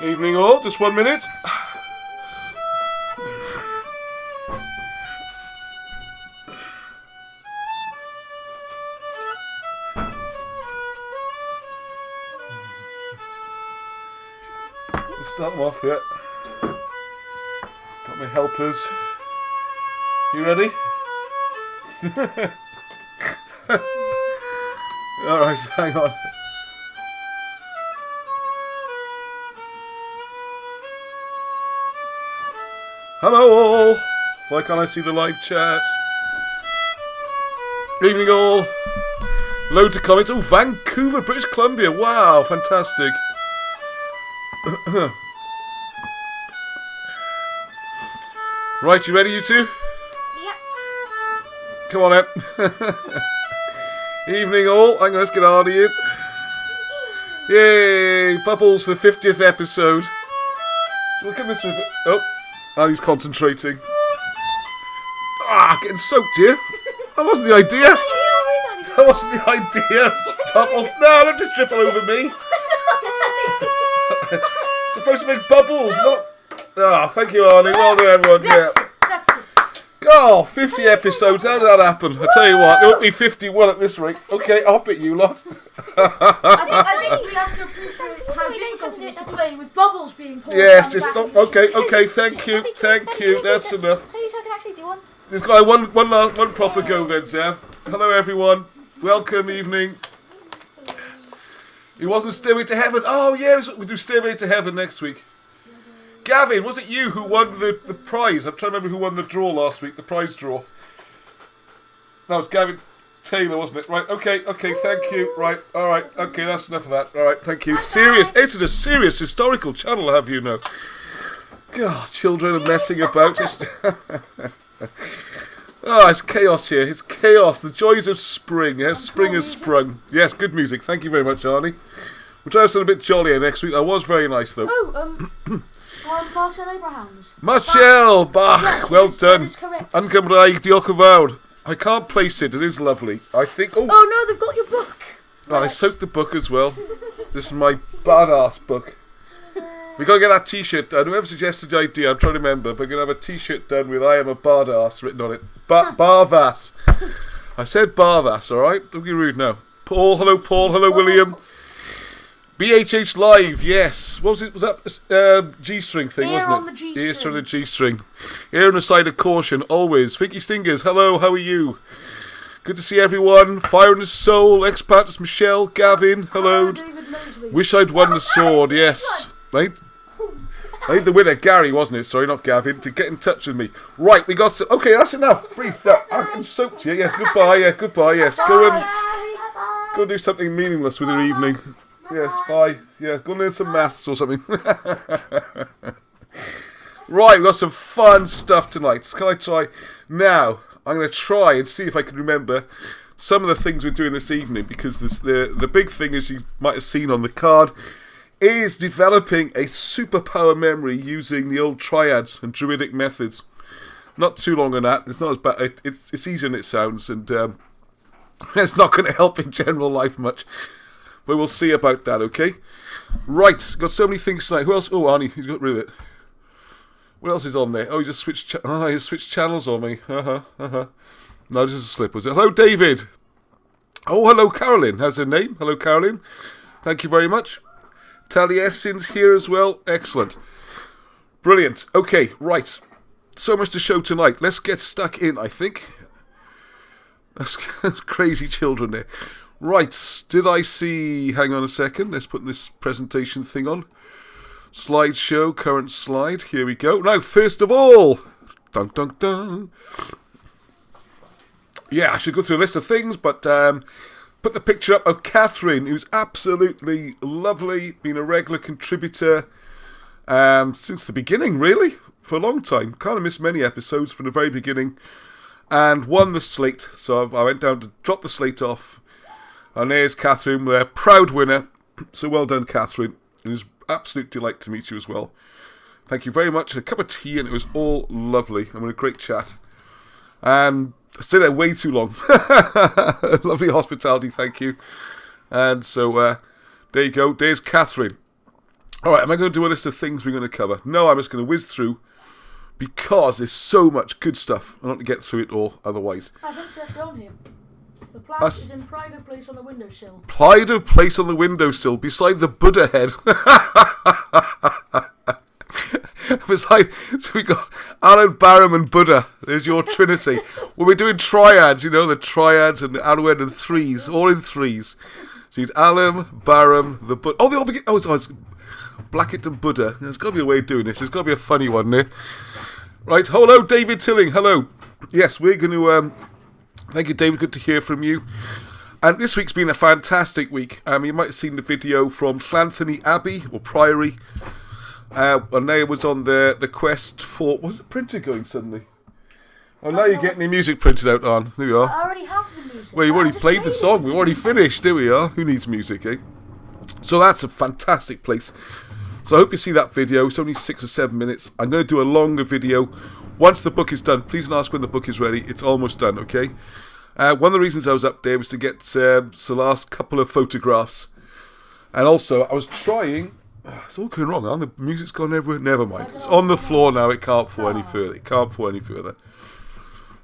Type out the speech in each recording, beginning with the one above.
Evening all, just 1 minute. Let's start them off yet. Got my helpers. You ready? Alright, hang on. Hello all! Why can't I see the live chat? Evening all! Loads of comments. Oh, Vancouver, British Columbia. Wow, fantastic. Right, you ready, you two? Yep. Come on then. Evening all. Hang on, let's get Arnie in. Yay! Bubbles, the 50th episode. Look at Mr. Oh, he's concentrating. Ah, getting soaked here. That wasn't the idea. That wasn't the idea. Bubbles. No, don't just drip all over me. It's supposed to make bubbles, not... Ah, thank you, Arnie. Well done, everyone. That's it. Oh, 50 episodes. How did that happen? I tell you what, it won't be 51 at this rate. Okay, I'll bet you lot. I think we have to appreciate how difficult it is to play with bubbles being poured. Yes, it's not... Okay, thank you. That's enough. Please, I can actually do one. There's got one proper go then, Zev. Hello, everyone. Welcome, evening. It wasn't Stairway to Heaven. Oh, yeah, we'll do Stairway to Heaven next week. Gavin, was it you who won the prize? I'm trying to remember who won the draw last week, the prize draw. That was Gavin Taylor, wasn't it? Right, okay, thank you. Right, alright, okay, that's enough of that. Alright, thank you. Serious, this is a serious historical channel, have you know. God, children are messing about. Oh, it's chaos here. It's chaos. The joys of spring. Yes, spring has sprung. Yes, good music. Thank you very much, Arnie. We'll try something a bit jollier next week. That was very nice, though. Marcel Abrahams. Marcel Bach. Yes, well done. That is correct. Yn Gymraeg, diolch yn fawr. I can't place it. It is lovely. I think... Oh, no, they've got your book. Oh, I soaked the book as well. This is my badass book. We got to get that t-shirt done. Whoever suggested the idea, I'm trying to remember, but we're going to have a t-shirt done with I am a badass written on it. Barvass. I said barvass, alright? Don't get rude now. Paul, hello William. BHH Live, yes. What was it? Was that G-string thing, Ear wasn't it? on the G-string. Ears on the G-string. Ear on the side of caution, always. Finky Stingers, hello, how are you? Good to see everyone. Fire in the Soul, Expat, Michelle, Gavin, hello. David Mosley. Wish I'd won the sword, yes. Right? I think the winner, Gary, wasn't it? Sorry, not Gavin, to get in touch with me. Right, we got... Okay, that's enough. Breathe. I'm getting soaked here. Yes, goodbye. Yeah, goodbye. Yes, go and do something meaningless with your evening. Yes, bye. Yeah, go and learn some maths or something. Right, we've got some fun stuff tonight. Can I try? Now, I'm going to try and see if I can remember some of the things we're doing this evening, because the big thing, as you might have seen on the card, is developing a superpower memory using the old triads and druidic methods. Not too long on that. It's not as bad. It's easier than it sounds, and it's not going to help in general life much. But we'll see about that, okay? Right, got so many things tonight. Who else? Oh, Arnie, he's got rid of it. What else is on there? Oh, he just switched. He switched channels on me. No, this is a slip, was it? Hello, David. Oh, hello, Carolyn. How's her name? Hello, Carolyn. Thank you very much. Taliesin's here as well. Excellent. Brilliant. Okay, right. So much to show tonight. Let's get stuck in, I think. That's crazy children there. Right. Did I see... Hang on a second. Let's put this presentation thing on. Slideshow. Current slide. Here we go. Now, first of all... Dun, dun, dun. Yeah, I should go through a list of things, but... put the picture up of Catherine, who's absolutely lovely, been a regular contributor since the beginning, really, for a long time. Kind of missed many episodes from the very beginning, and won the slate. So I went down to drop the slate off, and there's Catherine, a proud winner. So well done, Catherine. It was an absolute delight to meet you as well. Thank you very much. A cup of tea, and it was all lovely, and we had a great chat. I stayed there way too long. Lovely hospitality, thank you. And so, there you go. There's Catherine. Alright, am I going to do a list of things we're going to cover? No, I'm just going to whiz through because there's so much good stuff. I don't want to get through it all otherwise. I think that's on here. The plant is in pride of place on the windowsill. Pride of place on the windowsill beside the Buddha head. So we got Alan, Barham and Buddha. There's your trinity. Well, we're doing triads, you know, the triads and the Arrowhead and threes, all in threes. So you need Alan, Barham, the Buddha. Oh, they all begin. Oh, it's Blackett and Buddha. There's got to be a way of doing this. There's got to be a funny one there. Right, hello, David Tilling. Hello. Yes, we're going to... thank you, David. Good to hear from you. And this week's been a fantastic week. You might have seen the video from Llanthony Abbey, or Priory. And there was on the quest for... Was the printer going suddenly? Oh, now you're getting your music printed out on. There we are. I already have the music. Well, you've already played the song. We've already finished. There we are. Who needs music, eh? So that's a fantastic place. So I hope you see that video. It's only 6 or 7 minutes. I'm going to do a longer video once the book is done. Please don't ask when the book is ready. It's almost done, okay? One of the reasons I was up there was to get the last couple of photographs. And also, I was trying... It's all going wrong, the music's gone everywhere. Never mind. It's on the floor now. It can't fall any further. It can't fall any further.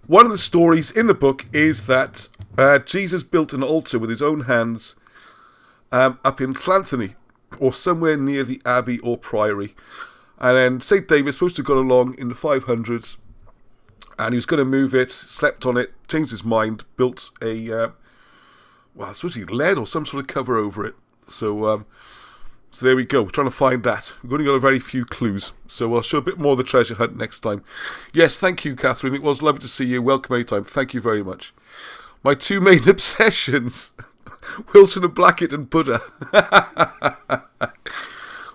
One of the stories in the book is that Jesus built an altar with his own hands up in Llanthony, or somewhere near the abbey or priory. And then St. David supposed to have gone along in the 500s, and he was going to move it, slept on it, changed his mind, built a, I suppose he lead or some sort of cover over it. So there we go. We're trying to find that. We've only got a very few clues. So we'll show a bit more of the treasure hunt next time. Yes, thank you, Catherine. It was lovely to see you. Welcome anytime. Thank you very much. My two main obsessions, Wilson and Blackett and Buddha.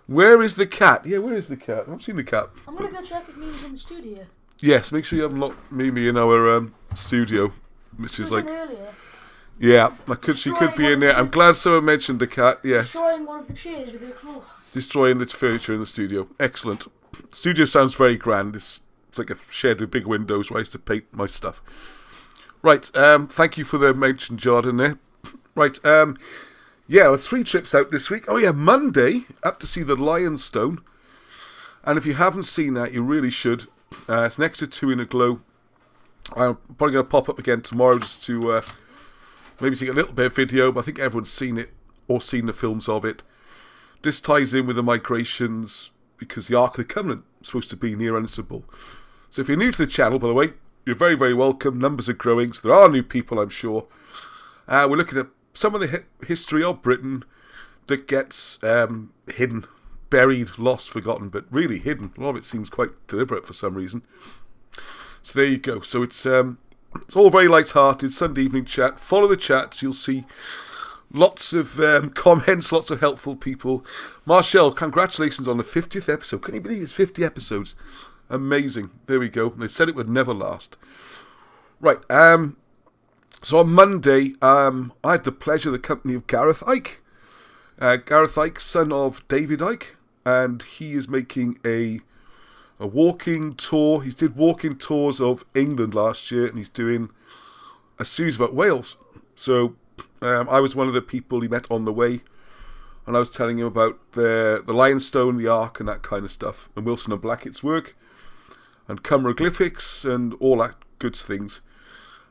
Where is the cat? Yeah, where is the cat? I haven't seen the cat. I'm going to go check if Mimi's in the studio. Yes, make sure you haven't locked Mimi in our studio. Which is like... earlier. Yeah, she could be in there. I'm glad someone mentioned the cat, yes. Destroying one of the chairs with her claws. Destroying the furniture in the studio. Excellent. Studio sounds very grand. It's like a shed with big windows where I used to paint my stuff. Right, thank you for the mention, Jordan, there. Right, yeah, 3 trips out this week. Oh yeah, Monday, up to see the Lionstone. And if you haven't seen that, you really should. It's next to 2 in a Glow. I'm probably going to pop up again tomorrow just to... maybe take a little bit of video, but I think everyone's seen it or seen the films of it. This ties in with the migrations because the Ark of the Covenant is supposed to be near Unsible. So if you're new to the channel, by the way, you're very, very welcome. Numbers are growing, so there are new people, I'm sure. We're looking at some of the history of Britain that gets hidden, buried, lost, forgotten, but really hidden. A lot of it seems quite deliberate for some reason. So there you go. So it's all very light-hearted, Sunday evening chat. Follow the chats, you'll see lots of comments, lots of helpful people. Marshall, congratulations on the 50th episode. Can you believe it's 50 episodes? Amazing. There we go. They said it would never last. Right, so on Monday, I had the pleasure of the company of Gareth Icke. Gareth Icke, son of David Icke, and he is making a walking tour. He did walking tours of England last year, and he's doing a series about Wales. So I was one of the people he met on the way, and I was telling him about the Lionstone, the Ark, and that kind of stuff, and Wilson and Blackett's work, and Cymroglyphics, and all that good things.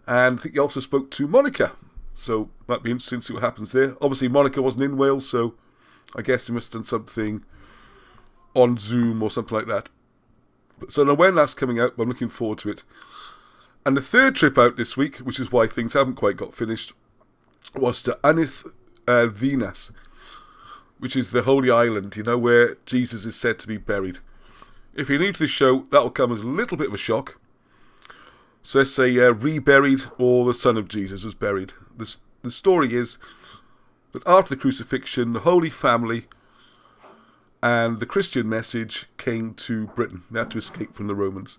And I think he also spoke to Monica, so that'd be interesting to see what happens there. Obviously, Monica wasn't in Wales, so I guess he must have done something on Zoom or something like that. So now when that's coming out, I'm looking forward to it. And the third trip out this week, which is why things haven't quite got finished, was to Anith Venus, which is the Holy Island, where Jesus is said to be buried. If you're new to the show, that will come as a little bit of a shock. So let's say reburied, or the son of Jesus was buried. The story is that after the crucifixion, the Holy Family and the Christian message came to Britain. They had to escape from the Romans.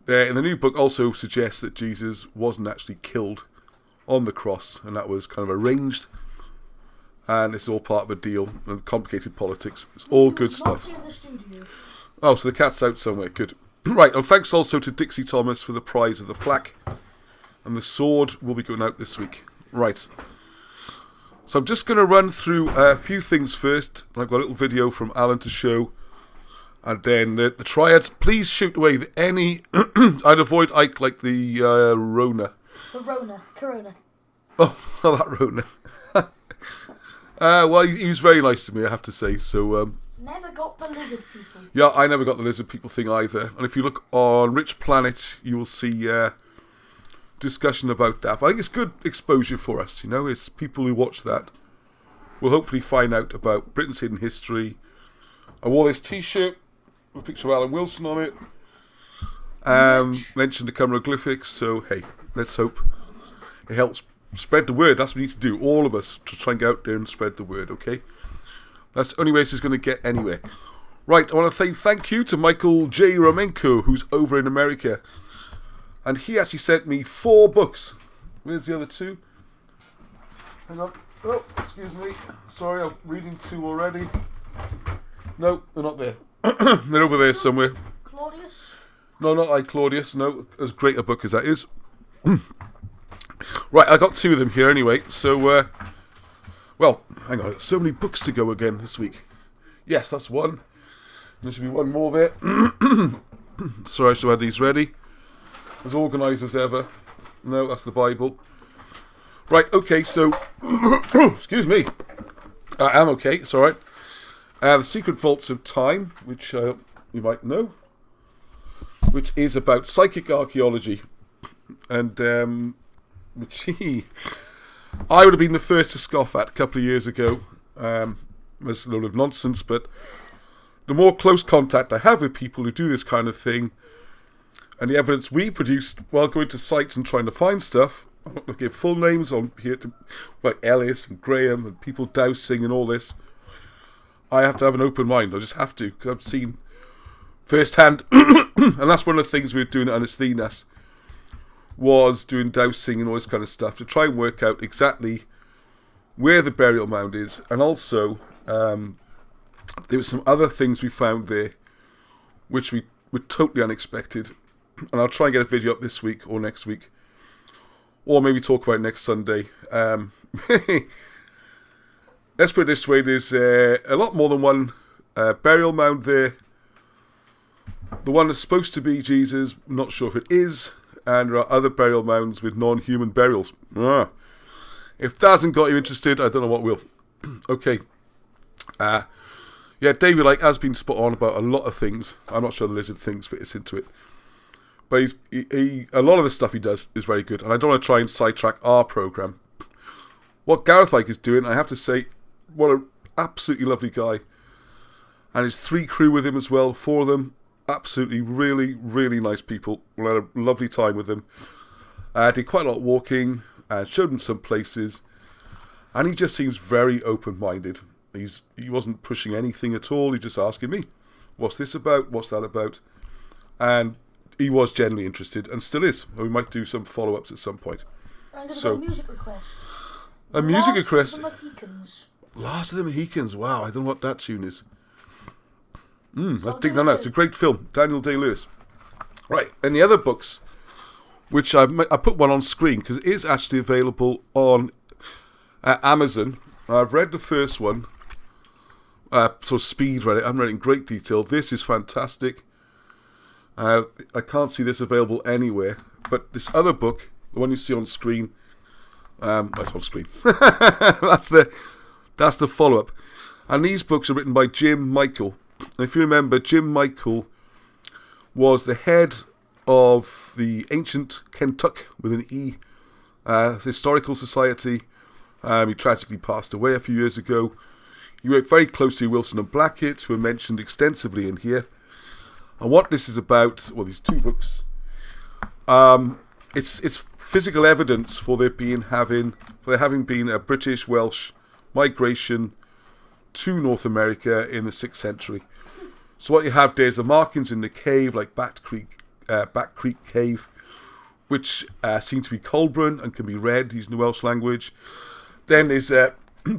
In the new book also suggests that Jesus wasn't actually killed on the cross, and that was kind of arranged. And it's all part of a deal and complicated politics. It's all good stuff. Oh, so the cat's out somewhere. Good. Right, and thanks also to Dixie Thomas for the prize of the plaque. And the sword will be going out this week. Right. So I'm just going to run through a few things first. I've got a little video from Alan to show. And then the triads. Please shoot away any... I'd avoid Ike like the Rona. The Rona. Corona. Oh, that Rona. Well, he was very nice to me, I have to say. So... Never got the lizard people. Yeah, I never got the lizard people thing either. And if you look on Rich Planet, you will see discussion about that. But I think it's good exposure for us, you know. It's people who watch that will hopefully find out about Britain's hidden history. I wore this T-shirt with a picture of Alan Wilson on it. Mentioned the hieroglyphics, so hey, let's hope it helps spread the word. That's what we need to do, all of us, to try and get out there and spread the word, okay? That's the only way this is going to get anywhere. Right, I want to say thank you to Michael J. Romenko, who's over in America. And he actually sent me 4 books. Where's the other 2? Hang on. Oh, excuse me. Sorry, I'm reading 2 already. No, they're not there. They're over there somewhere. Claudius? No, not like Claudius. No, as great a book as that is. Right, I got 2 of them here anyway. So, well, hang on. So many books to go again this week. Yes, that's one. There should be one more there. Sorry, I should have had these ready. As organised as ever. No, that's the Bible. Right, okay, so... excuse me. I am okay, it's alright. The Secret Vaults of Time, which you might know. Which is about psychic archaeology. And, which I would have been the first to scoff at a couple of years ago. There's a load of nonsense, but the more close contact I have with people who do this kind of thing, and the evidence we produced while going to sites and trying to find stuff, I'm not going to give full names on here, like Ellis and Graham and people dousing and all this. I have to have an open mind. I just have to, because I've seen firsthand, and that's one of the things we were doing at Anesthenas, was doing dowsing and all this kind of stuff to try and work out exactly where the burial mound is, and also there were some other things we found there which we were totally unexpected, and I'll try and get a video up this week or next week, or maybe talk about it next Sunday. Let's put it this way, there's a lot more than one burial mound there. The one that's supposed to be Jesus, not sure if it is, and there are other burial mounds with non-human burials. If that hasn't got you interested, I don't know what will. Okay. Yeah, David has been spot on about a lot of things. I'm not sure the lizard things fits into it. But a lot of the stuff he does is very good. And I don't want to try and sidetrack our programme. What Gareth is doing, I have to say, what an absolutely lovely guy. And his 3 crew with him as well, 4 of them. Absolutely, really, really nice people. We had a lovely time with them. Did quite a lot of walking, showed him some places, and he just seems very open-minded. He wasn't pushing anything at all. He just asking me, "What's this about? What's that about?" And he was genuinely interested, and still is. We might do some follow-ups at some point. I'm going to go music request. A music request. Last of the Mohicans. Last of the Mohicans. Wow, I don't know what that tune is. Let's dig that out. It's a great film. Daniel Day-Lewis. Right, and the other books, which I put one on screen because it is actually available on Amazon. I've read the first one, so speed read it. I haven't read it in great detail. This is fantastic. I can't see this available anywhere, but this other book, the one you see on screen, that's on screen. that's the follow-up. And these books are written by Jim Michael. And if you remember, Jim Michael was the head of the ancient Kentuck with an E Historical Society. He tragically passed away a few years ago. He worked very closely with Wilson and Blackett, who are mentioned extensively in here. And what this is about, well, these 2 books, it's physical evidence for there having been a British-Welsh migration to North America in the 6th century. So what you have there is the markings in the cave, like Bat Creek Cave, which seem to be Colburn and can be read using the Welsh language. Then there's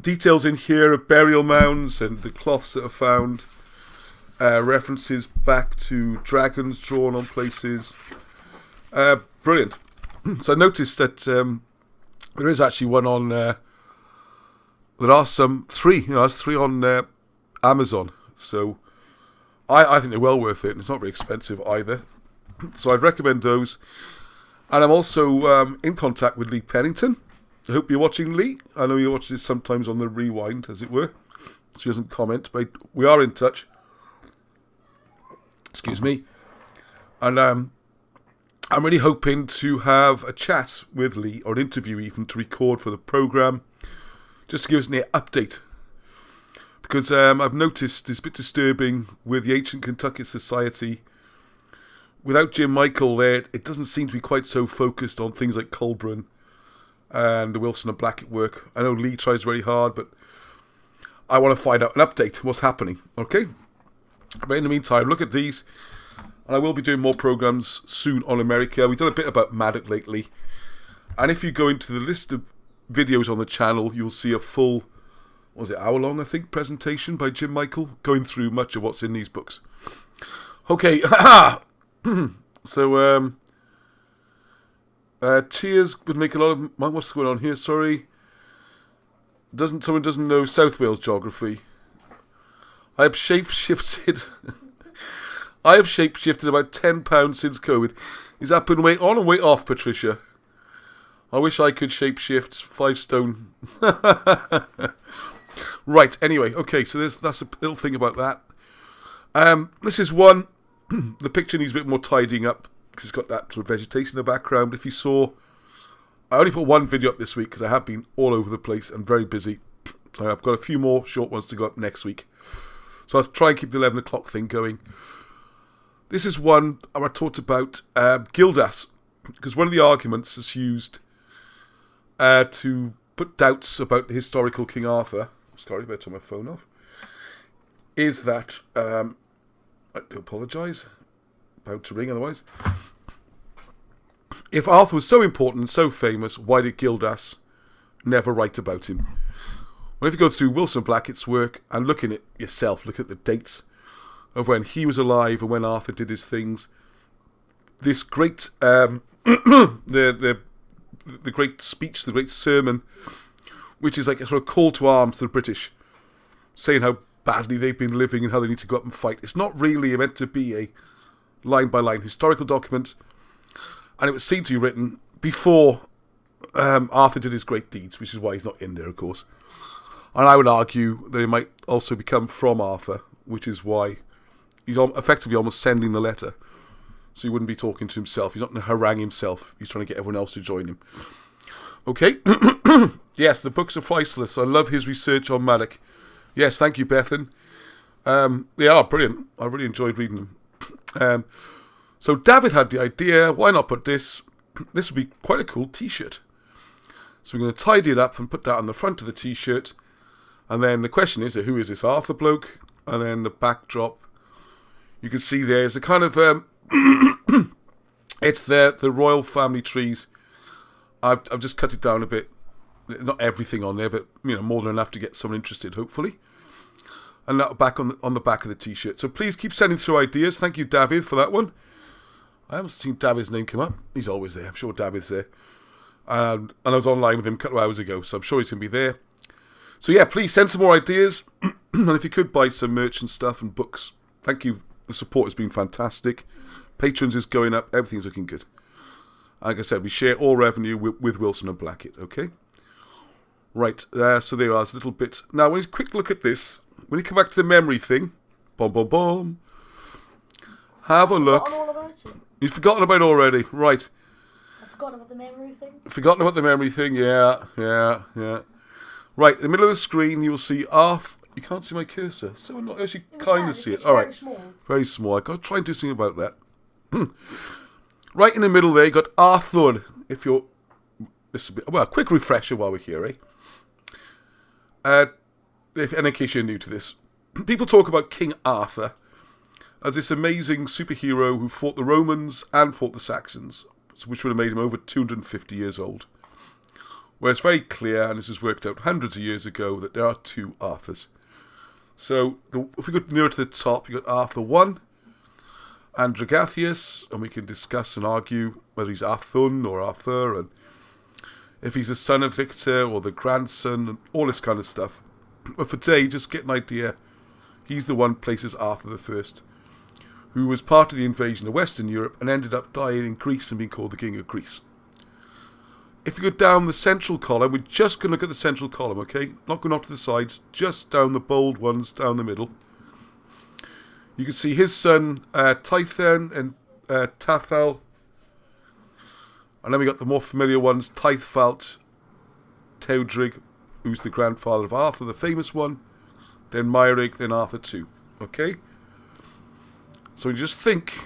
details in here of burial mounds and the cloths that are found, references back to dragons drawn on places. Brilliant. So I noticed that there is actually one on there are some 3. There's 3 on Amazon. So I think they're well worth it, and it's not very expensive either. So I'd recommend those. And I'm also in contact with Lee Pennington. I hope you're watching, Lee. I know you watch this sometimes on the rewind, as it were. So he doesn't comment, but we are in touch. Excuse me. And I'm really hoping to have a chat with Lee, or an interview even, to record for the programme, just to give us an update. Because I've noticed it's a bit disturbing with the Ancient Kentucky Society. Without Jim Michael there, it doesn't seem to be quite so focused on things like Colburn and the Wilson and Blackett work. I know Lee tries very hard, but I want to find out an update, what's happening, okay? But in the meantime, look at these. And I will be doing more programmes soon on America. We've done a bit about Maddock lately. And if you go into the list of videos on the channel, you'll see a full, hour-long, I think, presentation by Jim Michael, going through much of what's in these books. Okay, so, Cheers would make a lot of... What's going on here? Sorry. Someone doesn't know South Wales geography. I have shape-shifted... I have shape-shifted about 10 pounds since COVID. Is that putting weight on or weight off, Patricia? I wish I could shape-shift 5 stone. Right, anyway. Okay, so that's a little thing about that. This is one... The picture needs a bit more tidying up, because it's got that sort of vegetation in the background. If you saw... I only put one video up this week, because I have been all over the place and very busy. So I've got a few more short ones to go up next week. So I'll try and keep the 11 o'clock thing going. This is one I talked about Gildas, because one of the arguments is used to put doubts about the historical King Arthur. Sorry, I better turn my phone off. Is that... I do apologise. About to ring otherwise. If Arthur was so important and so famous, why did Gildas never write about him? Well, if you go through Wilson Blackett's work and look at it yourself, look at the dates of when he was alive and when Arthur did his things, this great the great speech, the great sermon, which is like a sort of call to arms to the British, saying how badly they've been living and how they need to go up and fight. It's not really meant to be a line-by-line historical document, and it was seen to be written before Arthur did his great deeds, which is why he's not in there, of course. And I would argue that it might also become from Arthur, which is why he's effectively almost sending the letter. So he wouldn't be talking to himself. He's not going to harangue himself. He's trying to get everyone else to join him. Okay. Yes, the books are priceless. I love his research on Maddock. Yes, thank you, Bethan. They are brilliant. I really enjoyed reading them. So David had the idea, why not put this? This would be quite a cool t-shirt. So we're going to tidy it up and put that on the front of the t-shirt. And then the question is, who is this Arthur bloke? And then the backdrop, you can see there's a kind of... it's the royal family trees. I've just cut it down a bit. Not everything on there, but more than enough to get someone interested, hopefully. And that back on the back of the t-shirt. So please keep sending through ideas. Thank you, David, for that one. I haven't seen David's name come up. He's always there. I'm sure David's there. And I was online with him a couple of hours ago, so I'm sure he's going to be there. So yeah, please send some more ideas. And if you could buy some merch and stuff and books, thank you. The support has been fantastic. Patrons is going up. Everything's looking good. Like I said, we share all revenue with Wilson and Blackett, okay? Right, so there are a little bit. Now, when you quick look at this, when you come back to the memory thing, have a look. All about it. You've forgotten about it already, right? I've forgotten about the memory thing. Forgotten about the memory thing, yeah. Right, in the middle of the screen, you'll see Arth. You can't see my cursor, so I'm not actually kind of see it. All right, very small. I've got to try and do something about that. Right in the middle there, you got Arthur. If you're, this is a quick refresher while we're here, in case you're new to this, people talk about King Arthur as this amazing superhero who fought the Romans and fought the Saxons, which would have made him over 250 years old. Where it's very clear, and this was worked out hundreds of years ago, that there are 2 Arthurs. So, if we go nearer to the top, you've got Arthur 1, and Dragathius, and we can discuss and argue whether he's Arthun or Arthur, and if he's the son of Victor or the grandson, and all this kind of stuff. But for today, just get an idea. He's the one places Arthur I, who was part of the invasion of Western Europe and ended up dying in Greece and being called the King of Greece. If you go down the central column, we're just going to look at the central column, okay? Not going off to the sides, just down the bold ones down the middle. You can see his son, Tithern and Tathel. And then we got the more familiar ones, Tithfalt, Teudrig, who's the grandfather of Arthur, the famous one. Then Meirig, then Arthur too. Okay? So we just think.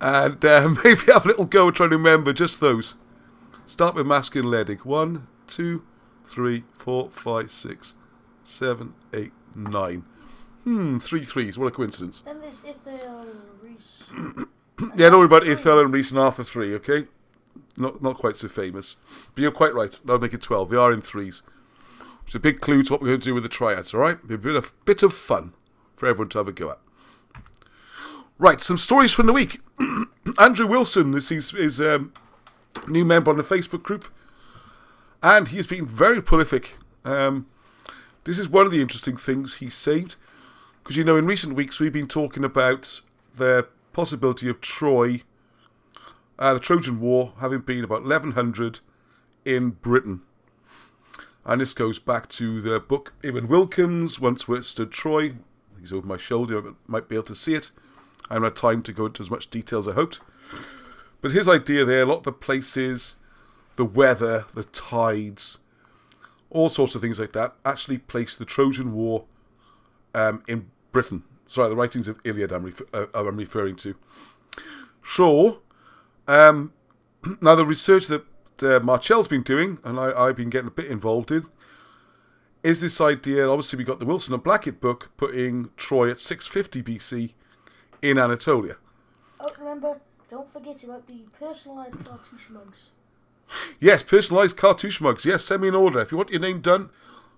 And maybe have a little go trying to remember just those. Start with masculine Ledig. 1, 2, 3, 4, 5, 6, 7, 8, 9. 3 threes. What a coincidence. Then there's Ithel and Reese. Yeah, don't worry about Ithel and Reese and Arthur 3, okay? Not quite so famous. But you're quite right. That'll make it 12. They are in threes. It's a big clue to what we're going to do with the triads, alright? A bit of fun for everyone to have a go at. Right, some stories from the week. Andrew Wilson is new member on the Facebook group, and he's been very prolific. This is one of the interesting things he saved, because in recent weeks we've been talking about the possibility of Troy, the Trojan War, having been about 1100 in Britain. And this goes back to the book Ewan Wilkins, Once Where Stood Troy. He's over my shoulder, I might be able to see it. I haven't had time to go into as much detail as I hoped. But his idea there, a lot of the places, the weather, the tides, all sorts of things like that, actually placed the Trojan War in Britain. Sorry, the writings of Iliad I'm referring to. So, now the research that Marcell's been doing, and I've been getting a bit involved in, is this idea, obviously we got the Wilson and Blackett book, putting Troy at 650 BC, in Anatolia. Oh, remember, don't forget about the personalised cartouche mugs. Yes, personalised cartouche mugs. Yes, send me an order. If you want your name done,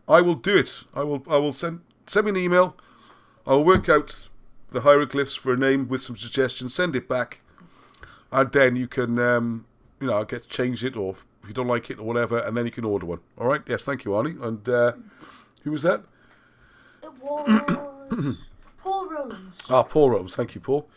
I will do it. I will send me an email. I'll work out the hieroglyphs for a name with some suggestions, send it back, and then you can, I get change it, or if you don't like it or whatever, and then you can order one. All right? Yes, thank you, Arnie. And who was that? It was Paul Rowlands. Ah, Paul Rowlands. Thank you, Paul.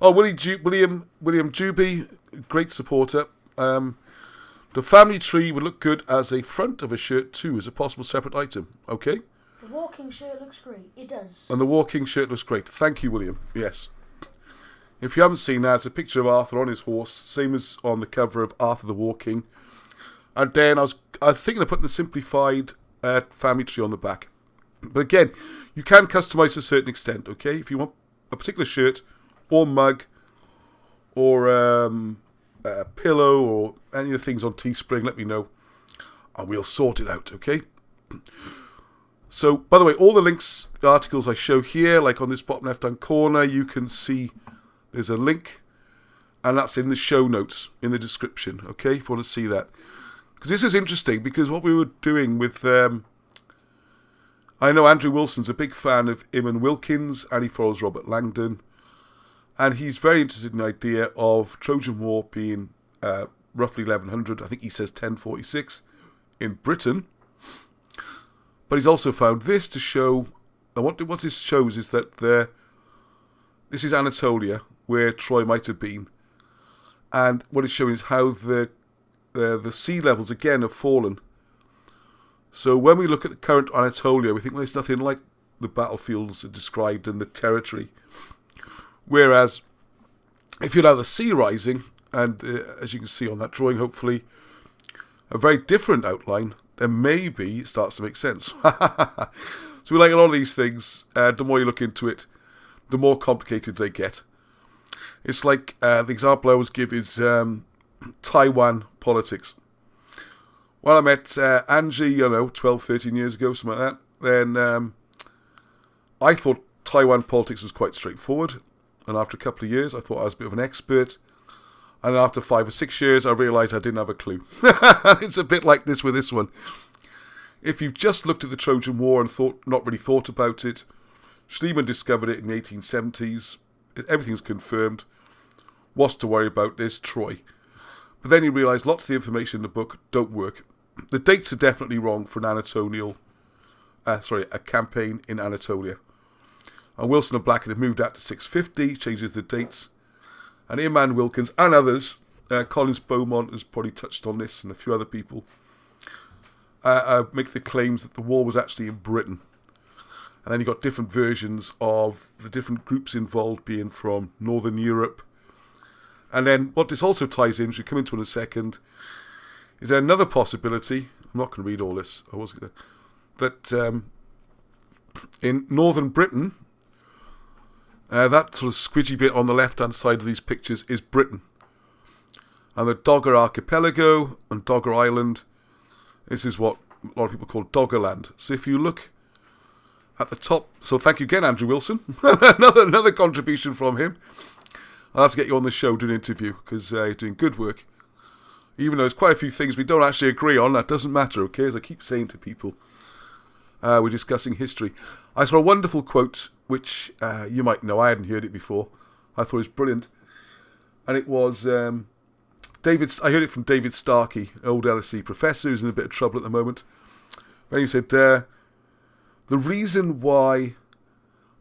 Oh, William Juby, great supporter. The family tree would look good as a front of a shirt too, as a possible separate item. Okay. The walking shirt looks great. It does. And the walking shirt looks great. Thank you, William. Yes. If you haven't seen that, it's a picture of Arthur on his horse, same as on the cover of Arthur the Walking. And then I was thinking of putting the simplified family tree on the back. But again, you can customize to a certain extent, okay? If you want a particular shirt or mug or a pillow or any of the things on Teespring, let me know and we'll sort it out, okay? So, by the way, all the links, the articles I show here, like on this bottom left-hand corner, you can see there's a link, and that's in the show notes, in the description, okay, if you want to see that. Because this is interesting, because what we were doing with... I know Andrew Wilson's a big fan of Ewan Wilkins, and he follows Robert Langdon, and he's very interested in the idea of Trojan War being roughly 1100, I think he says 1046, in Britain. But he's also found this to show, and what this shows is that this is Anatolia, where Troy might have been, and what it's showing is how the sea levels again have fallen. So when we look at the current Anatolia, we think, well, it's nothing like the battlefields described in the territory. Whereas, if you allow the sea rising, and as you can see on that drawing, hopefully, a very different outline, then maybe it starts to make sense. So we like a lot of these things. The more you look into it, the more complicated they get. It's like the example I always give is Taiwan politics. When I met Angie, 12, 13 years ago, something like that, then I thought Taiwan politics was quite straightforward. And after a couple of years, I thought I was a bit of an expert. And after 5 or 6 years, I realised I didn't have a clue. It's a bit like this with this one. If you've just looked at the Trojan War and not really thought about it, Schliemann discovered it in the 1870s. Everything's confirmed. What's to worry about? There's Troy. But then you realise lots of the information in the book don't work. The dates are definitely wrong for a campaign in Anatolia. And Wilson and Blackett have moved out to 650, changes the dates. And Earman Wilkins and others, Collins Beaumont has probably touched on this, and a few other people, make the claims that the war was actually in Britain. And then you've got different versions of the different groups involved being from Northern Europe. And then what this also ties in, which we'll come into in a second, is there another possibility, I'm not going to read all this, that in Northern Britain, that sort of squidgy bit on the left-hand side of these pictures is Britain. And the Dogger Archipelago and Dogger Island, this is what a lot of people call Doggerland. So if you look at the top, so thank you again, Andrew Wilson. another contribution from him. I'll have to get you on the show, do an interview, because you're doing good work. Even though there's quite a few things we don't actually agree on, that doesn't matter, okay? As I keep saying to people, we're discussing history. I saw a wonderful quote, which you might know, I hadn't heard it before. I thought it was brilliant. And it was I heard it from David Starkey, old LSE professor who's in a bit of trouble at the moment. And he said, the reason why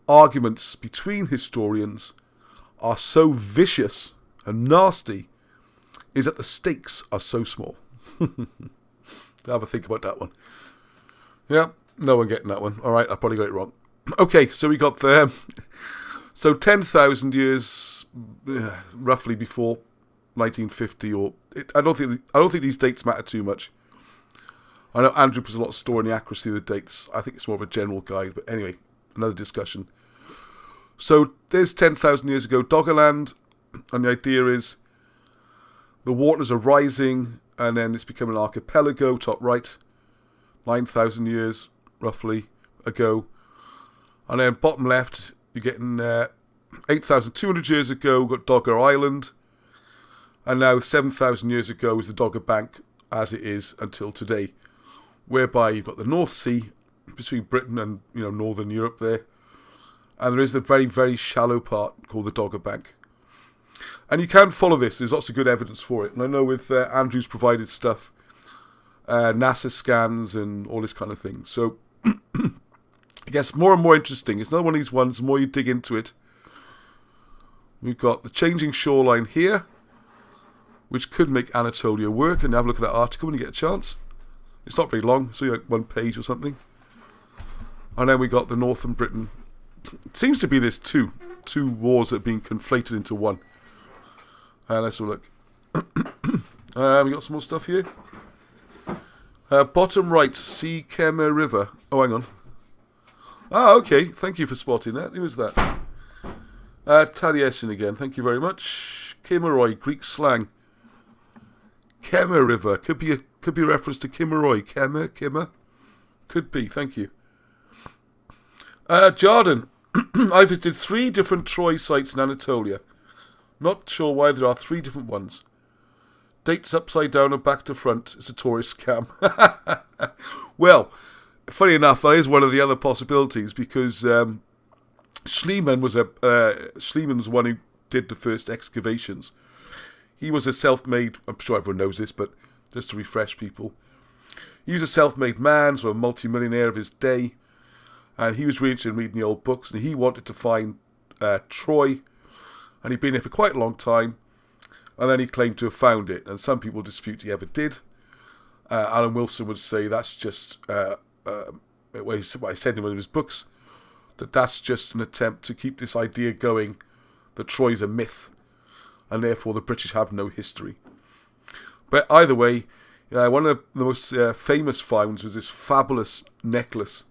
arguments between historians are so vicious and nasty is that the stakes are so small. Have a think about that one. Yeah, no one getting that one. All right, I probably got it wrong. Okay, so we got there. So 10,000 years, roughly before 1950, I don't think these dates matter too much. I know Andrew puts a lot of store in the accuracy of the dates. I think it's more of a general guide, but anyway, another discussion. So there's 10,000 years ago, Doggerland, and the idea is the waters are rising, and then it's become an archipelago, top right, 9,000 years, roughly, ago. And then bottom left, you're getting 8,200 years ago, we've got Dogger Island, and now 7,000 years ago is the Dogger Bank, as it is until today, whereby you've got the North Sea between Britain and Northern Europe there, and there is a very, very shallow part called the Dogger Bank. And you can follow this, there's lots of good evidence for it, and I know with Andrew's provided stuff, NASA scans and all this kind of thing, so it gets more and more interesting. It's another one of these ones, the more you dig into it. We've got the changing shoreline here, which could make Anatolia work, and have a look at that article when you get a chance. It's not very long, so like one page or something. And then we got the Northern Britain. It seems to be there's two wars that are being conflated into one. Let's have a look. We got some more stuff here. Bottom right, see Comet River. Oh, hang on. Okay. Thank you for spotting that. Who was that? Taliesin again. Thank you very much. Kimmeroi, Greek slang. Comet River. Could be a reference to Kimmeroi. Kimmer. Could be. Thank you. Jarden. I visited 3 different Troy sites in Anatolia. Not sure why there are 3 different ones. Dates upside down and back to front. It's a tourist scam. Well, funny enough, that is one of the other possibilities, because Schliemann was Schliemann's one who did the first excavations. He was a self-made, I'm sure everyone knows this, but just to refresh people, he was a self-made man, so a multi-millionaire of his day, and he was reading the old books, and he wanted to find Troy, and he'd been there for quite a long time, and then he claimed to have found it, and some people dispute he ever did. Alan Wilson would say that's just, what he said in one of his books, that's just an attempt to keep this idea going that Troy's a myth, and therefore the British have no history. But either way, one of the most famous finds was this fabulous necklace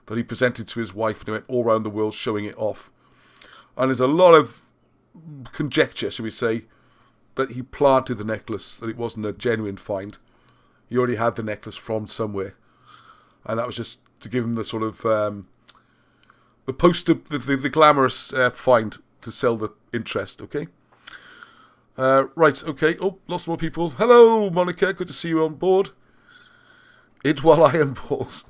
that he presented to his wife, and he went all around the world showing it off. And there's a lot of conjecture, shall we say, that he planted the necklace, that it wasn't a genuine find. He already had the necklace from somewhere. And that was just to give him the sort of, the poster, the glamorous find to sell the interest, okay? Right, okay. Oh, lots more people. Hello, Monica. Good to see you on board. Idwal Iron Balls.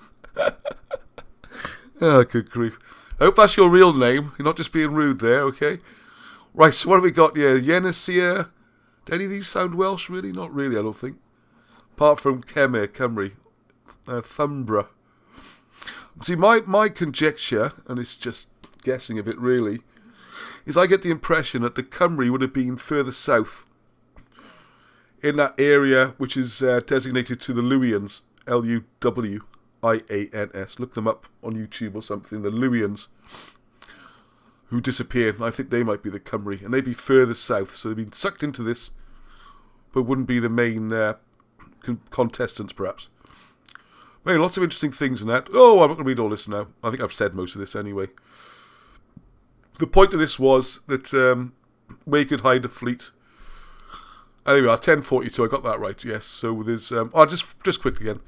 Oh, good grief. I hope that's your real name. You're not just being rude there, okay? Right, so what have we got here? Yenesia any of these sound Welsh, really? Not really, I don't think. Apart from Cymru, Thumbra. See, my conjecture, and it's just guessing a bit really, is I get the impression that the Cymru would have been further south in that area which is designated to the Luwians, Luwians. Look them up on YouTube or something, the Luwians, who disappeared. I think they might be the Cymru, and they'd be further south, so they've been sucked into this, but wouldn't be the main contestants, perhaps. Well, lots of interesting things in that. Oh, I'm not going to read all this now. I think I've said most of this anyway. The point of this was that where you could hide a fleet. Anyway, 1042, I got that right, yes. So there's... just quickly again.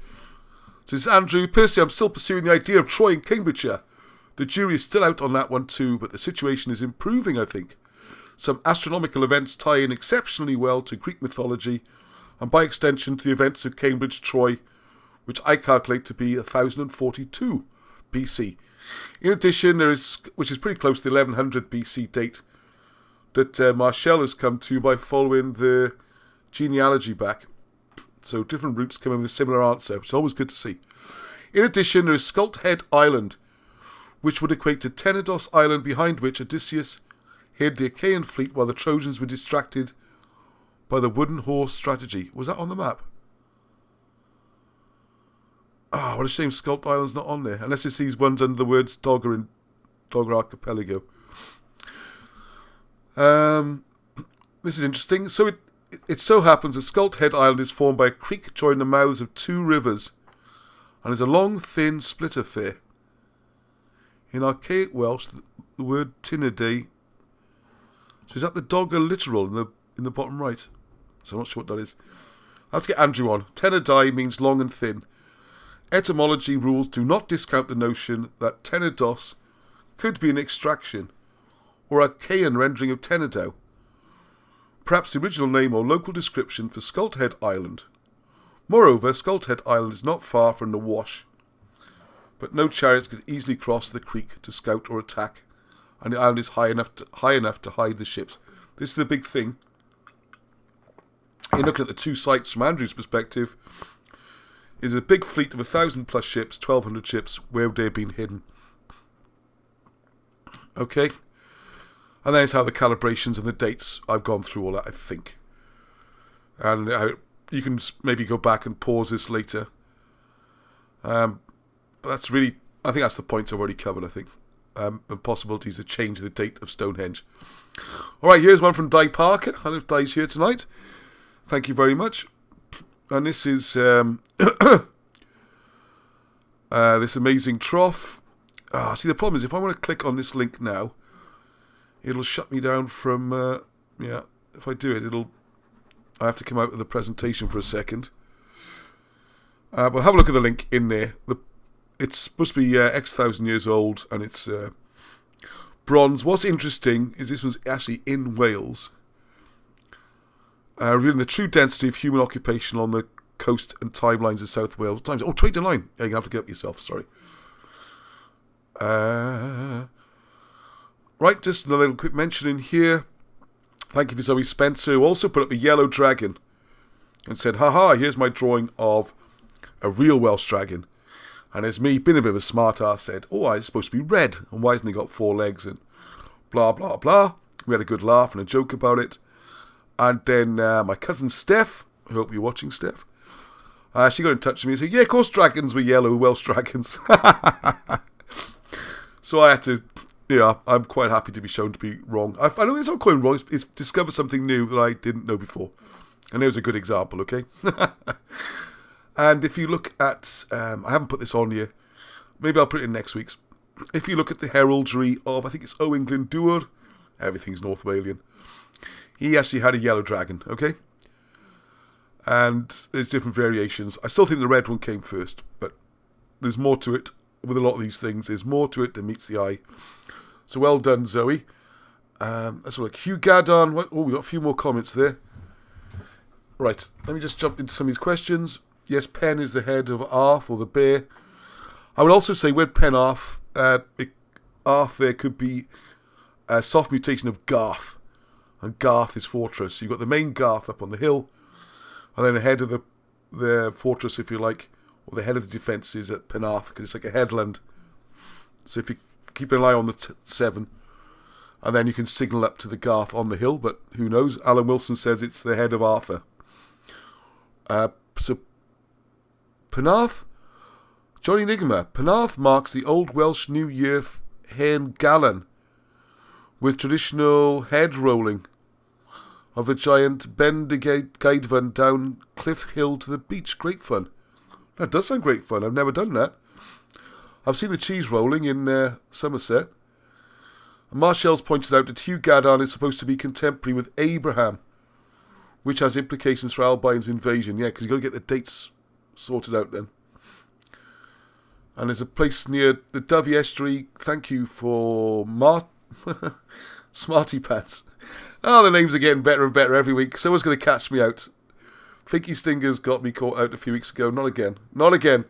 So this is Andrew. Personally, I'm still pursuing the idea of Troy and Cambridgeshire. The jury is still out on that one too, but the situation is improving, I think. Some astronomical events tie in exceptionally well to Greek mythology, and by extension to the events of Cambridge, Troy, which I calculate to be 1042 BC. In addition, there is, which is pretty close to the 1100 BC date, that Marshall has come to by following the genealogy back. So different routes come in with a similar answer, which is always good to see. In addition, there is Skelt Head Island, which would equate to Tenedos Island, behind which Odysseus hid the Achaean fleet while the Trojans were distracted by the wooden horse strategy. Was that on the map? Oh, what a shame Skelt Island's not on there. Unless it's these ones under the words Dogger and Dogger Archipelago. This is interesting. So it so happens that Skelt Head Island is formed by a creek joining the mouths of two rivers, and is a long, thin split affair. In archaic Welsh, the word Tenedos. So is that the Dogger literal in the bottom right? So I'm not sure what that is. Let's get Andrew on. Tenedos means long and thin. Etymology rules do not discount the notion that Tenedos could be an extraction or Achaean rendering of Tenedo, perhaps the original name or local description for Skelt Head Island. Moreover, Skelt Head Island is not far from the Wash, but no chariots could easily cross the creek to scout or attack, and the island is high enough to hide the ships. This is the big thing. In looking at the two sites from Andrew's perspective, is a big fleet of 1,000 plus ships, 1,200 ships, where they've been hidden. Okay. And then it's how the calibrations and the dates, I've gone through all that, I think. And you can maybe go back and pause this later. But that's really, I think that's the points I've already covered, I think. And possibilities to change the date of Stonehenge. Alright, here's one from Di Parker. I don't know if Di's here tonight. Thank you very much. And this is this amazing trough. See, the problem is if I want to click on this link now, it'll shut me down from, if I do it, I have to come out of the presentation for a second. But have a look at the link in there. It's supposed to be X thousand years old, and it's bronze. What's interesting is this was actually in Wales, revealing the true density of human occupation on the coast and timelines of South Wales. 29. Yeah, you have to get up yourself, sorry. Right, just another little quick mention in here. Thank you for Zoe Spencer, who also put up a yellow dragon and said, haha, here's my drawing of a real Welsh dragon. And as me, being a bit of a smart ass, said, oh, it's supposed to be red, and why hasn't he got 4 legs, and blah, blah, blah. We had a good laugh and a joke about it. And then my cousin Steph, I hope you're watching, Steph, she got in touch with me and said, yeah, of course dragons were yellow, Welsh dragons. So I had to, I'm quite happy to be shown to be wrong. I know it's not quite wrong, it's discovered something new that I didn't know before. And there's a good example, okay? And if you look at, I haven't put this on here, maybe I'll put it in next week's. If you look at the heraldry of, I think it's O England Dŵr, everything's North Walian, he actually had a yellow dragon, okay? And there's different variations. I still think the red one came first, but there's more to it. With a lot of these things, there's more to it than meets the eye. So well done, Zoe. Let's look. Hugh Gaddon. We got a few more comments there. Right, let me just jump into some of these questions. Yes, Pen is the head of Arth, or the bear. I would also say with Pen Arth there could be a soft mutation of Garth. and Garth is fortress. You've got the main Garth up on the hill, and then ahead of the fortress, if you like, or the head of the defence is at Penarth, because it's like a headland. So if you keep an eye on the 7, and then you can signal up to the Garth on the hill, but who knows? Alan Wilson says it's the head of Arthur. So Penarth, Johnny Nigma, Penarth marks the Old Welsh New Year Hen Galan, with traditional head rolling of a giant Bendigeidvan down Cliff Hill to the beach. Great fun. That does sound great fun. I've never done that. I've seen the cheese rolling in Somerset. And Marshall's pointed out that Hugh Gaddon is supposed to be contemporary with Abraham, which has implications for Albine's invasion. Yeah, because you've got to get the dates sorted out then. And there's a place near the Dovey Estuary. Thank you for Smarty Pants. Oh, the names are getting better and better every week. Someone's going to catch me out. Thinky Stingers got me caught out a few weeks ago. Not again. Not again.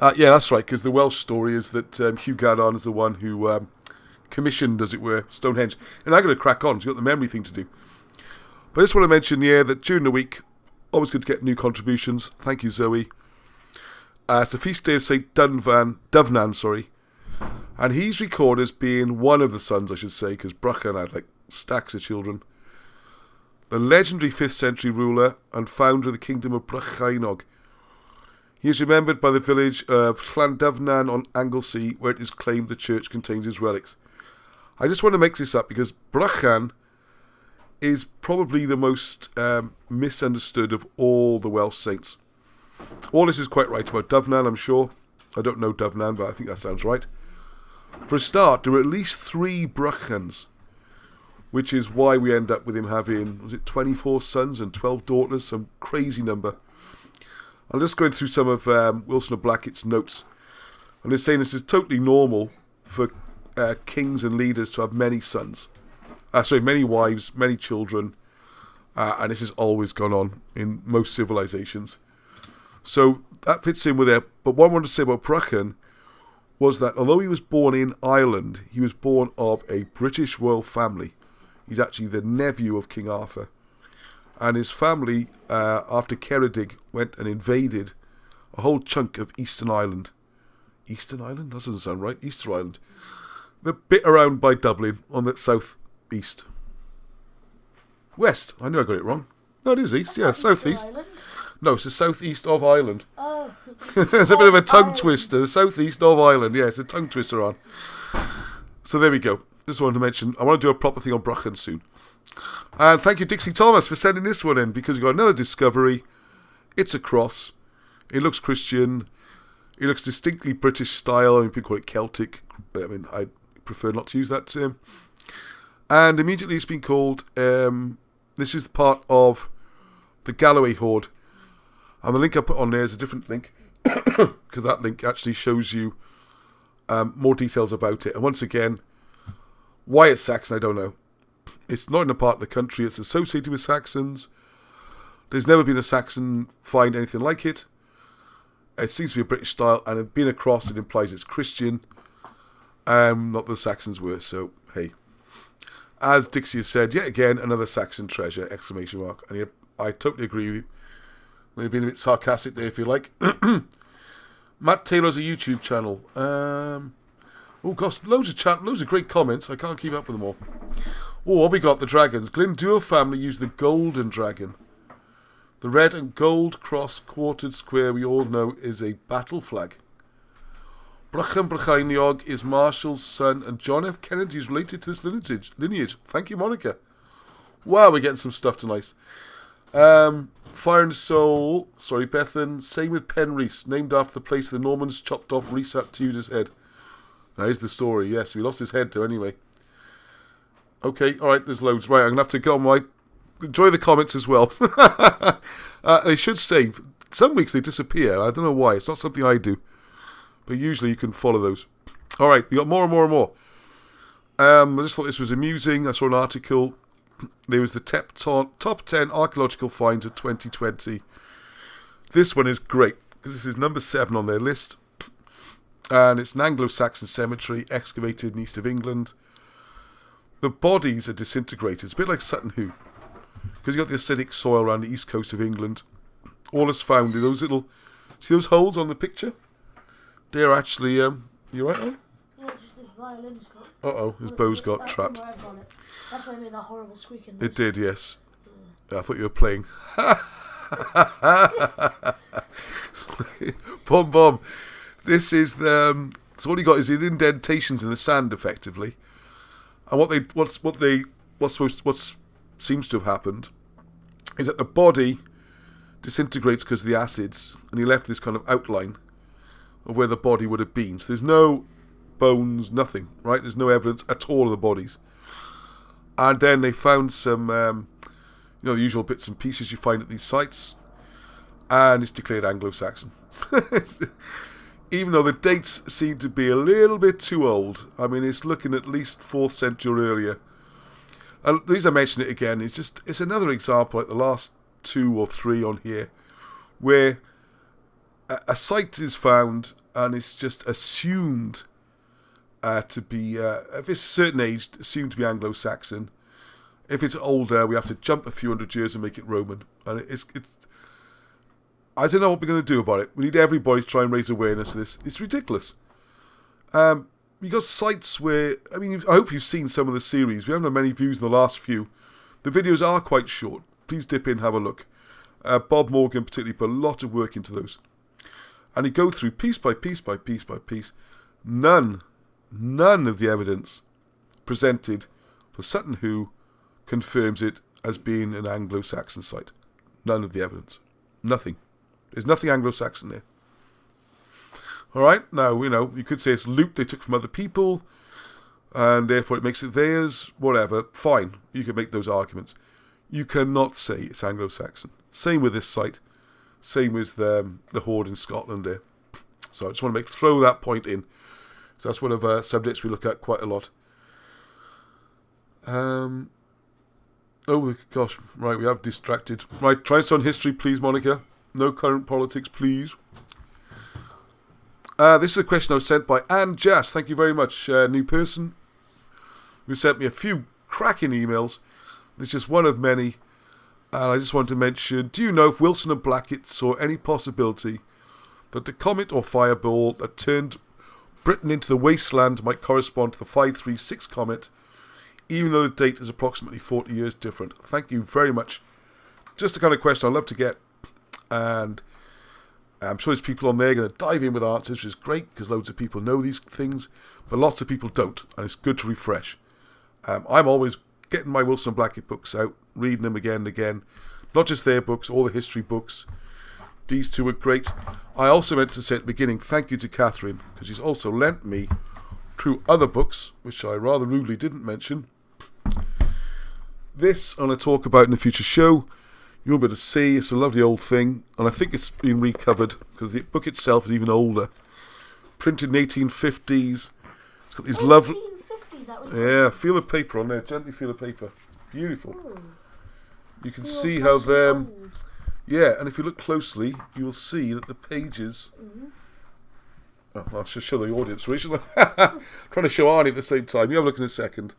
Yeah, that's right, because the Welsh story is that Hugh Gaddon is the one who commissioned, as it were, Stonehenge. And I'm going to crack on, because you've got the memory thing to do. But I just want to mention, that during the week, always good to get new contributions. Thank you, Zoe. It's the feast day of St. Dovnan, and he's recorded as being one of the sons, I should say, because Brecon had stacks of children. The legendary 5th century ruler and founder of the kingdom of Brychainog. He is remembered by the village of Llandovnan on Anglesey, where it is claimed the church contains his relics. I just want to make this up because Brychan is probably the most misunderstood of all the Welsh saints. All this is quite right about Dovnan, I'm sure. I don't know Dovnan, but I think that sounds right. For a start, there were at least 3 Brychans, which is why we end up with him having, 24 sons and 12 daughters, some crazy number. I'm just going through some of Wilson of Blackett's notes, and they're saying this is totally normal for kings and leaders to have many sons. Many wives, many children, and this has always gone on in most civilizations. So that fits in with it. But what I wanted to say about Brychan was that although he was born in Ireland, he was born of a British royal family. He's actually the nephew of King Arthur. And his family, after Ceredig, went and invaded a whole chunk of Eastern Ireland. Eastern Ireland? That doesn't sound right. Easter Island. The bit around by Dublin on the south east. West. I knew I got it wrong. No, it is east. Yeah, southeast. Island? No, it's the southeast of Ireland. Oh. It's a bit of a tongue twister. The southeast of Ireland. Yeah, it's a tongue twister on. So there we go. Just wanted to mention, I want to do a proper thing on Brychan soon. And thank you, Dixie Thomas, for sending this one in, because we've got another discovery. It's a cross. It looks Christian. It looks distinctly British style. I mean, people call it Celtic. I mean, I prefer not to use that term. And immediately it's been called, this is part of the Galloway Hoard. And the link I put on there is a different link, because that link actually shows you more details about it. And once again, why it's Saxon, I don't know. It's not in a part of the country. It's associated with Saxons. There's never been a Saxon find anything like it. It seems to be a British style, and it being a cross, it implies it's Christian. Not the Saxons were, so hey. As Dixie has said, yet again, another Saxon treasure, ! And I totally agree with you. Maybe being a bit sarcastic there, if you like. Matt Taylor's a YouTube channel. Oh gosh, loads of great comments. I can't keep up with them all. Oh, what we got? The dragons. Glyndŵr family used the golden dragon. The red and gold cross quartered square we all know is a battle flag. Brychan Brycheiniog is Marshall's son, and John F. Kennedy is related to this lineage. Thank you, Monica. Wow, we're getting some stuff tonight. Fire and Soul, Bethan. Same with Penrhys, named after the place the Normans chopped off Rhys ap Tudor's head. That is the story, yes. We lost his head though, anyway. Okay, alright, there's loads. Right, I'm going to have to go on my... Enjoy the comments as well. They should save. Some weeks they disappear. I don't know why. It's not something I do. But usually you can follow those. Alright, we got more and more and more. I just thought this was amusing. I saw an article. There was the top 10 archaeological finds of 2020. This one is great, because this is number 7 on their list. And it's an Anglo-Saxon cemetery excavated in east of England. the bodies are disintegrated. It's a bit like Sutton Hoo, because you've got the acidic soil around the east coast of England. All is found in those little... See those holes on the picture? They're actually... you right, Alan? Yeah, just this violin's got... Uh-oh, his bow's got trapped. That's why I made that horrible squeaking noise. It did, yes. I thought you were playing. Bomb. This is the... so what you got is the indentations in the sand, effectively. And what seems to have happened is that the body disintegrates because of the acids, and he left this kind of outline of where the body would have been. So there's no bones, nothing, right? There's no evidence at all of the bodies. And then they found some, the usual bits and pieces you find at these sites, and it's declared Anglo-Saxon. Even though the dates seem to be a little bit too old. I mean, it's looking at least 4th century or earlier. And the reason I mention it again is just, it's another example, like the last 2 or 3 on here, where a site is found and it's just assumed to be, if it's a certain age, assumed to be Anglo-Saxon. If it's older, we have to jump a few hundred years and make it Roman. And it's I don't know what we're going to do about it. We need everybody to try and raise awareness of this. It's ridiculous. We got sites where, I mean, I hope you've seen some of the series. We haven't had many views in the last few. The videos are quite short. Please dip in, have a look. Bob Morgan particularly put a lot of work into those. And you go through piece by piece by piece by piece. None of the evidence presented for Sutton Hoo confirms it as being an Anglo-Saxon site. None of the evidence. Nothing. There's nothing Anglo-Saxon there. Alright, now, you could say it's loot they took from other people, and therefore it makes it theirs, whatever. Fine, you can make those arguments. You cannot say it's Anglo-Saxon. Same with this site. Same with the Hoard in Scotland there. So I just want to throw that point in. So that's one of our subjects we look at quite a lot. Oh gosh, right, we have distracted. Right, try us on history, please, Monica. No current politics, please. This is a question I was sent by Anne Jass. Thank you very much, new person, who sent me a few cracking emails. It's just one of many. And I just want to mention, do you know if Wilson and Blackett saw any possibility that the comet or fireball that turned Britain into the wasteland might correspond to the 536 comet, even though the date is approximately 40 years different? Thank you very much. Just the kind of question I love to get. And I'm sure there's people on there going to dive in with answers, which is great, because loads of people know these things, but lots of people don't, and it's good to refresh. I'm always getting my Wilson and Blackett books out, reading them again and again. Not just their books, all the history books. These two are great. I also meant to say at the beginning, thank you to Catherine, because she's also lent me 2 other books, which I rather rudely didn't mention. This I'm going to talk about in a future show. You'll be able to see, it's a lovely old thing, and I think it's been recovered, because the book itself is even older. Printed in the 1850s. It's got these lovely... 1850s, that was... Yeah, feel the paper on there, gently feel the paper. It's beautiful. Ooh. You can see how they're... Yeah, and if you look closely, you will see that the pages... Mm-hmm. Oh, I'll just show the audience, Rachel. Trying to show Arnie at the same time. You have a look in a second.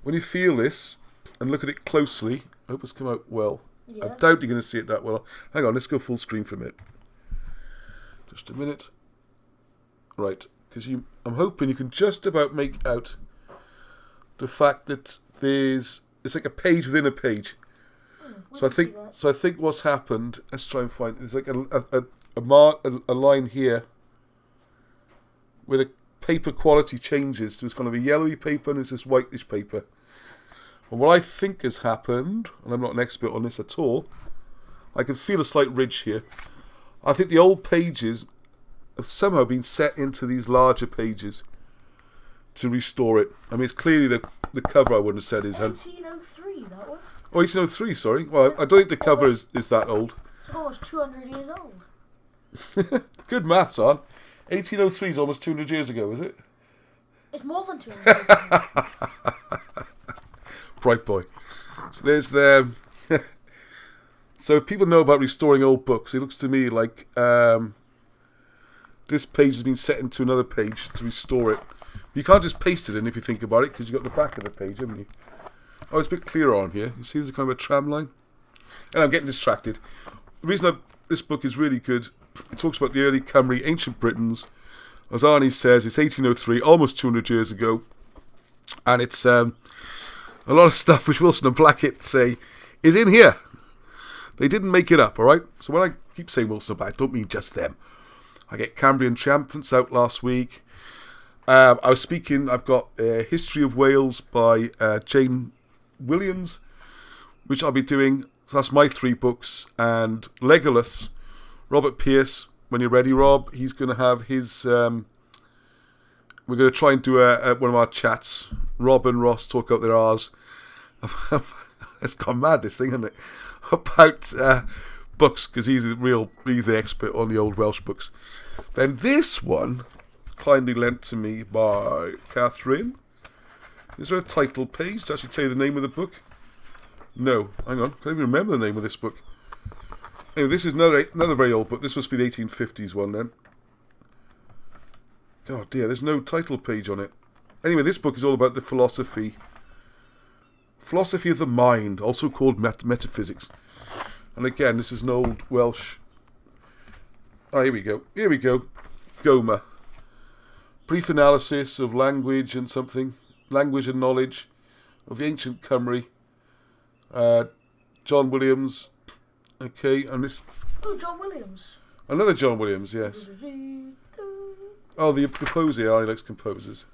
When you feel this, and look at it closely, I hope it's come out well. Yeah. I doubt you're going to see it that well. Hang on, let's go full screen for a minute. Just a minute. Right, because I'm hoping you can just about make out the fact that it's like a page within a page. So I think what's happened. Let's try and find. There's like a line here where the paper quality changes. So it's kind of a yellowy paper and it's this whitish paper. And what I think has happened, and I'm not an expert on this at all, I can feel a slight ridge here. I think the old pages have somehow been set into these larger pages to restore it. I mean, it's clearly the cover, I wouldn't have said is... 1803, that one? Oh, 1803, sorry. Well, I don't think the cover is that old. It's almost 200 years old. Good maths, on. 1803 is almost 200 years ago, is it? It's more than 200 years ago. Bright boy. So there's the... So if people know about restoring old books, it looks to me like this page has been set into another page to restore it. You can't just paste it in if you think about it, because you've got the back of the page, haven't you? Oh, it's a bit clearer on here. You see there's a kind of a tram line? And I'm getting distracted. The reason this book is really good, it talks about the early Cymry, ancient Britons. As Arnie says, it's 1803, almost 200 years ago. And it's a lot of stuff which Wilson and Blackett say is in here. They didn't make it up, all right? So when I keep saying Wilson and Blackett, I don't mean just them. I get Cambrian Triumphants out last week. I was speaking, I've got History of Wales by Jane Williams, which I'll be doing. So that's my 3 books. And Legolas, Robert Pierce, when you're ready, Rob, he's going to have his... we're going to try and do one of our chats. Rob and Ross talk out their R's. It's gone mad, this thing, hasn't it? About books, because he's the expert on the old Welsh books. Then this one, kindly lent to me by Catherine. Is there a title page to actually tell you the name of the book? No, hang on, can't even remember the name of this book. Anyway, this is another very old book. This must be the 1850s one then. God dear, there's no title page on it. Anyway, this book is all about the philosophy of the mind, also called metaphysics. And again, this is an old Welsh... Oh, here we go. Goma. Brief analysis of language and knowledge of the ancient Cymry. John Williams. Okay, and this... Oh, John Williams. Another John Williams, yes. Oh, the composer. Arnie likes composers.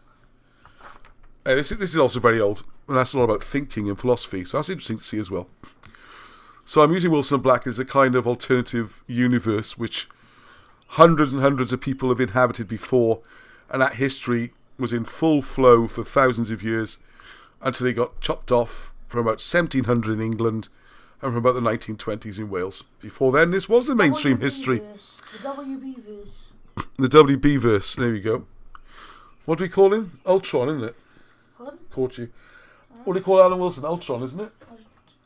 This is also very old, and that's all about thinking and philosophy, so that's interesting to see as well. So I'm using Wilson and Blackett as a kind of alternative universe which hundreds and hundreds of people have inhabited before, and that history was in full flow for thousands of years until they got chopped off from about 1700 in England and from about the 1920s in Wales. Before then, this was the mainstream history. The WB verse. The WB verse, there we go. What do we call him? Ultron, isn't it? Pardon? Caught you. What do you call Alan Wilson? Ultron, isn't it?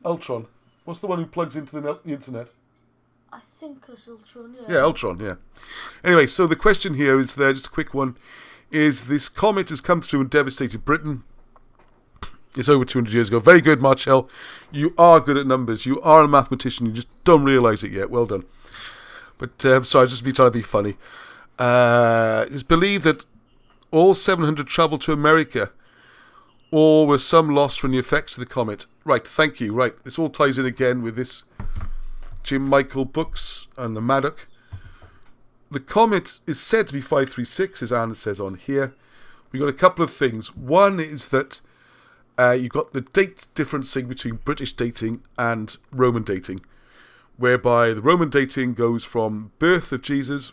Ultron. What's the one who plugs into the internet? I think that's Ultron, yeah. Yeah, Ultron, yeah. Anyway, so the question here is there, just a quick one, is this comet has come through and devastated Britain. It's over 200 years ago. Very good, Marcel. You are good at numbers. You are a mathematician. You just don't realise it yet. Well done. But, sorry, just be trying to be funny. It's believed that all 700 travelled to America, or were some lost from the effects of the comet. Right, thank you. Right, this all ties in again with this Jim Michael books and the Maddock. The comet is said to be 536, as Anne says on here. We've got a couple of things. One is that you've got the date differencing between British dating and Roman dating, whereby the Roman dating goes from birth of Jesus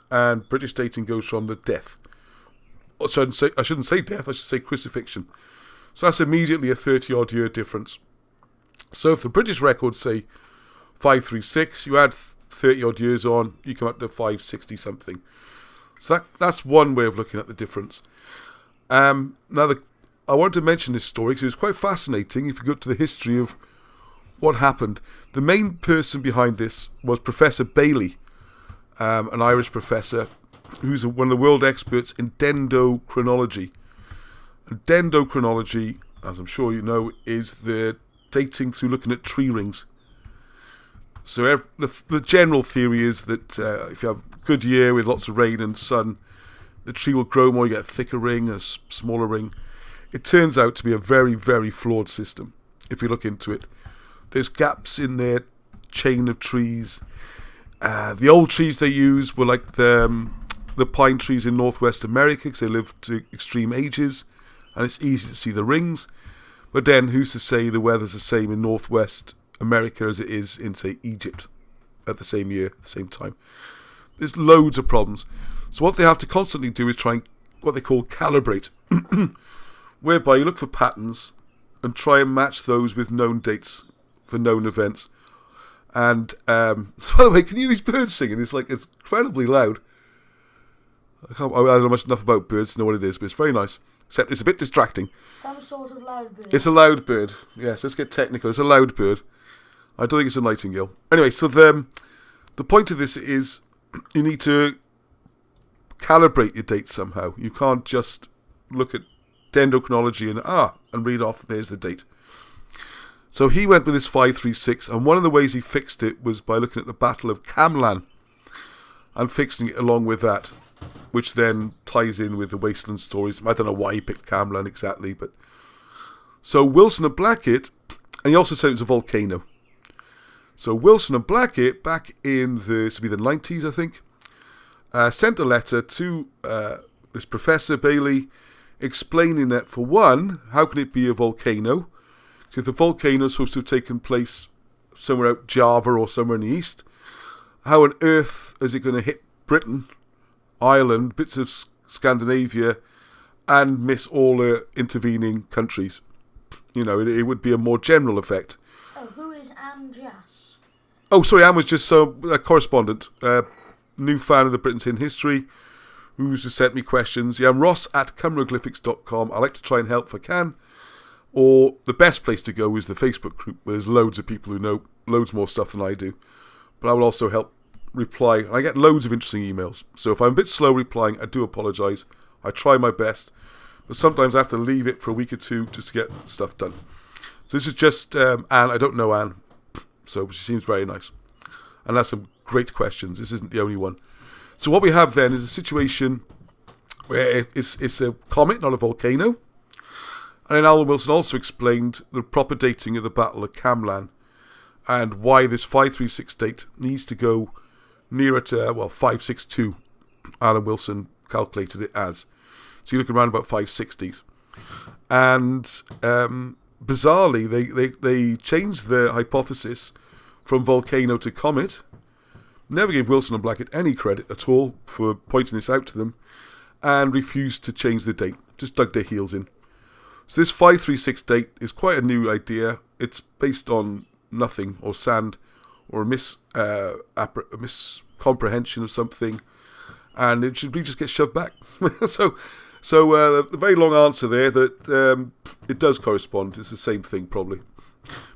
and British dating goes from the death. So I shouldn't say death, I should say crucifixion. So that's immediately a 30-odd year difference. So if the British records say 536, you add 30-odd years on, you come up to 560-something. So that's one way of looking at the difference. Now, I wanted to mention this story because it was quite fascinating if you go to the history of what happened. The main person behind this was Professor Bailey, an Irish professor, who's one of the world experts in dendrochronology. And dendrochronology, as I'm sure you know, is the dating through looking at tree rings. So the general theory is that if you have a good year with lots of rain and sun, the tree will grow more, you get a thicker ring, a smaller ring. It turns out to be a very, very flawed system, if you look into it. There's gaps in their chain of trees. The old trees they used were like the pine trees in Northwest America, because they lived to extreme ages, and it's easy to see the rings. But then, who's to say the weather's the same in Northwest America as it is in, say, Egypt at the same year, the same time? There's loads of problems. So what they have to constantly do is try and what they call calibrate, whereby you look for patterns and try and match those with known dates for known events. And, by the way, can you hear these birds singing? It's incredibly loud. I don't know much enough about birds to know what it is, but it's very nice. Except it's a bit distracting. Some sort of loud bird. It's a loud bird. Yes, let's get technical. It's a loud bird. I don't think it's a nightingale. Anyway, so the point of this is you need to calibrate your dates somehow. You can't just look at dendrochronology and read off, there's the date. So he went with his 536, and one of the ways he fixed it was by looking at the Battle of Camlan and fixing it along with that, which then ties in with the Wasteland stories. I don't know why he picked Camlan exactly, but... So Wilson and Blackett, and he also said it was a volcano. So Wilson and Blackett, back in this would be the 90s, I think, sent a letter to this Professor Bailey explaining that, for one, how can it be a volcano? So if the volcano is supposed to have taken place somewhere out Java or somewhere in the east, how on earth is it going to hit Britain, Ireland, bits of Scandinavia, and miss all the intervening countries? You know, it would be a more general effect. Oh, who is Anne Jass? Oh, sorry, Anne was just a correspondent, new fan of the Britons in History, who's just sent me questions. Yeah, I'm ross@cymroglyphics.com. I like to try and help if I can. Or the best place to go is the Facebook group, where there's loads of people who know loads more stuff than I do. But I will also help reply. And I get loads of interesting emails. So if I'm a bit slow replying, I do apologise. I try my best. But sometimes I have to leave it for a week or two just to get stuff done. So this is just Anne. I don't know Anne. So she seems very nice. And that's some great questions. This isn't the only one. So what we have then is a situation where it's a comet, not a volcano. And then Alan Wilson also explained the proper dating of the Battle of Camlan and why this 536 date needs to go nearer to, 562. Alan Wilson calculated it as. So you're looking around about 560s. And bizarrely, they changed their hypothesis from volcano to comet. Never gave Wilson and Blackett any credit at all for pointing this out to them, and refused to change the date. Just dug their heels in. So this 536 date is quite a new idea. It's based on nothing, or sand, or a miscomprehension of something, and it should just get shoved back. So the very long answer there that it does correspond. It's the same thing probably,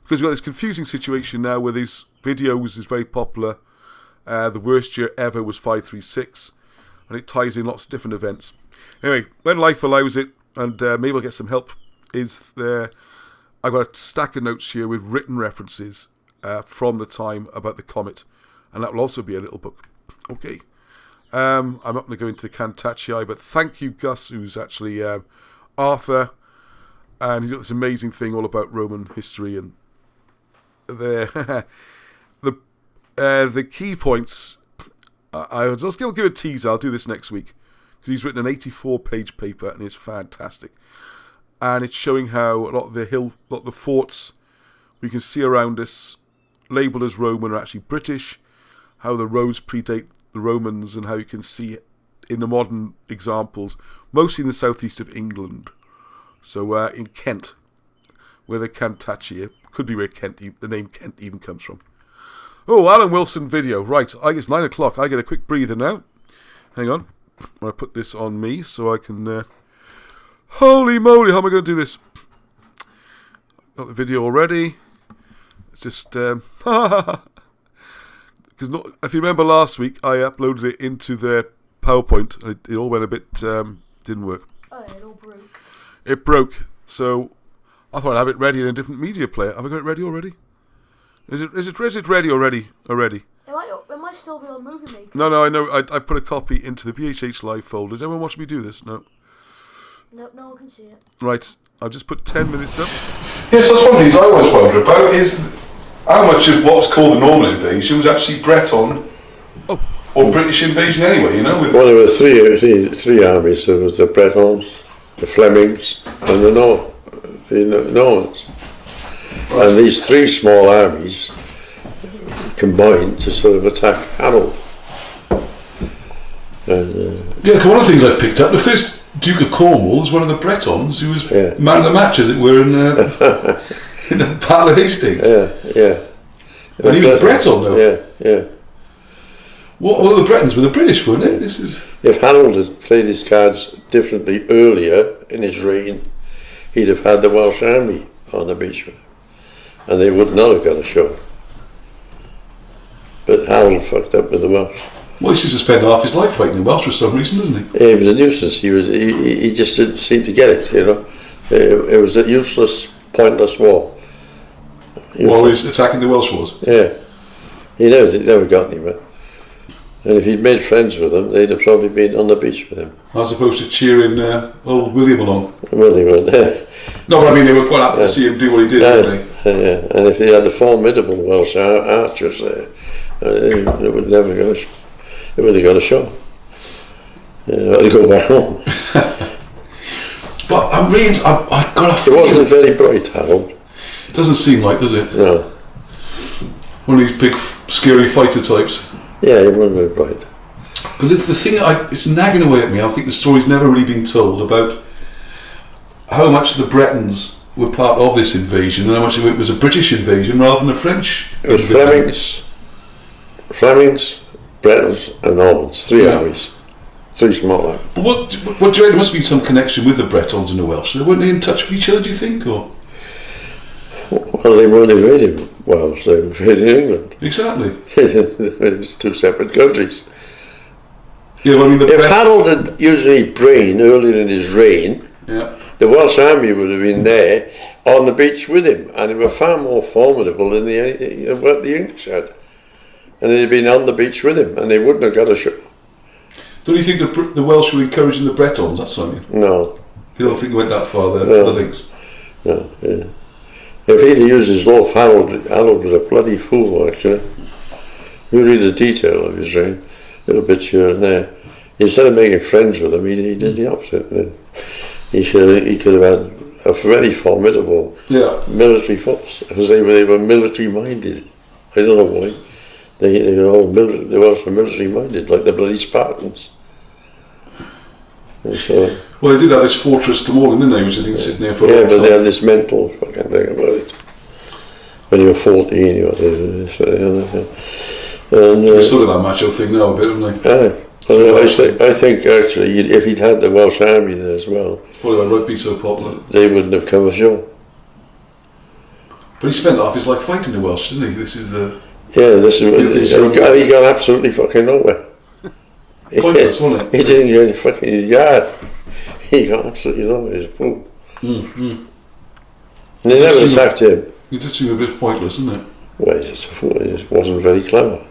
because we've got this confusing situation now where these videos is very popular. The worst year ever was 536, and it ties in lots of different events. Anyway, when life allows it, and maybe I'll get some help, I've got a stack of notes here with written references from the time about the comet, and that will also be a little book. Okay. I'm not going to go into the Cantacii, but thank you, Gus, who's actually Arthur, and he's got this amazing thing all about Roman history, and the key points. I'll just give a teaser. I'll do this next week, because he's written an 84-page paper, and it's fantastic. And it's showing how a lot of the forts we can see around us, labelled as Roman, are actually British. How the roads predate the Romans, and how you can see it in the modern examples, mostly in the southeast of England. So in Kent, where the Cantacii, could be where the name Kent even comes from. Oh, Alan Wilson video. Right, it's 9 o'clock. I get a quick breather now. Hang on. I'm going to put this on me so I can... Holy moly, how am I going to do this? Got the video already. It's just... Because if you remember last week, I uploaded it into the PowerPoint, and it all went a bit... didn't work. Oh, it all broke. It broke. So I thought I'd have it ready in a different media player. Have I got it ready already? Is it ready already? It might still be on Movie Maker. No, I know. I put a copy into the VHH Live folder. Does everyone watch me do this? No. Nope, no one can see it. Right, I'll just put 10 minutes up. Yes, that's one of the things I always wonder about, is how much of what was called the Norman invasion was actually Breton or British invasion anyway, you know? Well, there were three armies. There was the Bretons, the Flemings, and the Normans. Right. And these three small armies combined to sort of attack Harold. And, yeah, one of the things I picked up, the first Duke of Cornwall was one of the Bretons who was man of the match, as it were, in the Battle of Hastings. Yeah. And he was Breton, though. Yeah. All the Bretons were the British, weren't they? If Harold had played his cards differently earlier in his reign, he'd have had the Welsh army on the beach, and they would not have got ashore. But Harold fucked up with the Welsh. Well, he seems to spend half his life fighting the Welsh for some reason, doesn't he? He was a nuisance. He just didn't seem to get it, you know. It was a useless, pointless war. Always attacking the Welsh wars. Yeah. He never got anywhere. And if he'd made friends with them, they'd have probably been on the beach with him. As opposed to cheering old William along. William, yeah. No, but I mean, they were quite happy to see him do what he did, weren't they? Yeah. And if he had the formidable Welsh archers there, they would never go. They would have got a shot. They go back home. But I've got a It feeling. wasn't very bright, Harold. It doesn't seem like, does it? No. One of these big, scary fighter types. Yeah, it wasn't very bright. But the thing, it's nagging away at me. I think the story's never really been told about how much the Bretons were part of this invasion and how much of it was a British invasion rather than a French It was Flemings, Bretons and Normans, three armies. Three small armies. But what do you reckon? There must be some connection with the Bretons and the Welsh. Weren't they in touch with each other, do you think? Or? Well, they weren't invading Wales, they were invading England. Exactly. It's two separate countries. Yeah, well, I mean, If Harold had used any brain earlier in his reign, the Welsh army would have been there on the beach with him, and they were far more formidable than what the English had. And they'd been on the beach with him, and they wouldn't have got a shot. Don't you think the Welsh were encouraging the Bretons? That's what I mean. No. You don't think it went that far there, the links? No, yeah. If he'd used his law, Harold was a bloody fool, actually. You read the detail of his reign, little bits here and there. Instead of making friends with them, he did the opposite. He could have had a very formidable military force, because they were military minded. I don't know why. They were all military minded, like the bloody Spartans. And so, well, they did have this fortress Gildas, didn't they? Which had been sitting there for a long time. but they had this mental fucking thing about it. When you were 14, you were this, and they still got that macho thing now a bit, haven't they? I think actually, if he'd had the Welsh army there as well, probably why rugby's so popular. They wouldn't have come ashore. But he spent half his life fighting the Welsh, didn't he? This is the. Yeah, he got absolutely fucking nowhere. Pointless, wasn't it? He didn't get any fucking yard. He got absolutely nowhere. He's a fool. And they never attacked him. He did seem a bit pointless, didn't it? Well, he's just a fool. He just wasn't very clever.